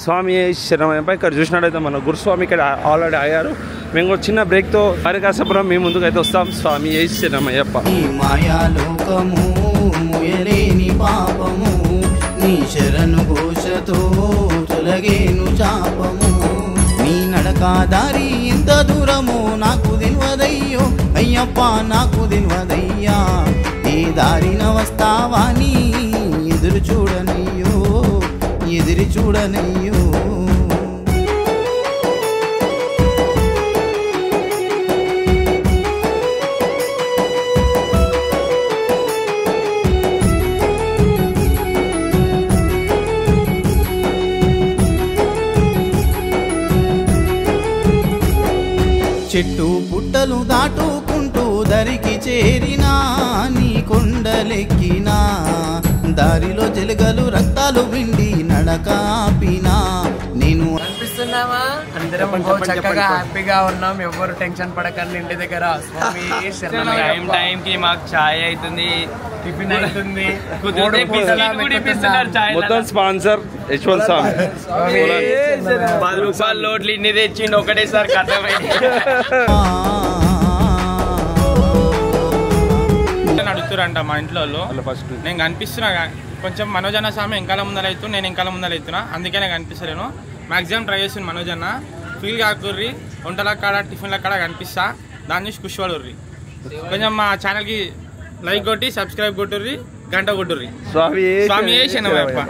[SPEAKER 2] స్వామి శరణమయ్యప్ప. ఇక్కడ చూసినట్టయితే మన గురుస్వామి ఇక్కడ ఆల్రెడీ అయ్యారు. మేము ఒక చిన్న బ్రేక్తో హరికాశపురం మీ ముందుకు అయితే వస్తాం. స్వామి శరణమయ్యప్ప.
[SPEAKER 3] ఈ మాయాలోకము ముయలేని పాపము నీ శరణు ఘోషతో తొలగేను శాపము. నీ నడకాదారి ఎంత దూరమో నాకు తెలియదయ్యో అయ్యప్ప నాకు తెలియదయ్యా. ఏ దారిన వస్తావా నీ ఎదురు చూడనయ్యో ఎదురు చూడనయ్యో. చెట్టు పుట్టలు దాటుకుంటూ దరికి చేరినా నీ కొండలెక్కినా దారిలో జలగలు రక్తాలు విండి నడకాపినా నేను
[SPEAKER 15] అనిపిస్తున్నామా అందరం చక్కగా హ్యాపీగా ఉన్నాం. ఎవరు టెన్షన్ పడకండి ఇంటి దగ్గర. స్వామి
[SPEAKER 17] టైంకి మాకు ఛాయ్ అవుతుంది,
[SPEAKER 15] టిఫిన్ అవుతుంది,
[SPEAKER 2] మొత్తం స్పాన్సర్ యశ్వంత్ స్వామి.
[SPEAKER 17] 10 రూపాయలు నోట్లు ఇన్ని తెచ్చిండు ఒకటేసారి కథమైంది.
[SPEAKER 16] నడుతురంట మా ఇంట్లో ఫస్ట్ నేను కనిపిస్తున్నా. కొంచెం మనోజ్ అన్న స్వామి వెనకాల ముందర అవుతూ నేను వెనకాల ముందర అవుతున్నా. అందుకే నేను కనిపిస్తలేను. మ్యాక్సిమం ట్రై చేస్తుంది మనోజ్ అన్న. ఫీల్ కాకుర్రి వంటల కాడ టిఫిన్ల కాడ కనిపిస్తా. దాన్ని చూసి ఖుషిపడుర్రి. కొంచెం మా ఛానల్కి లైక్ కొట్టి సబ్స్క్రైబ్ కొట్టుర్రి, గంట కొట్టుర్రి.
[SPEAKER 2] స్వామి
[SPEAKER 16] శరణమయ్యప్ప.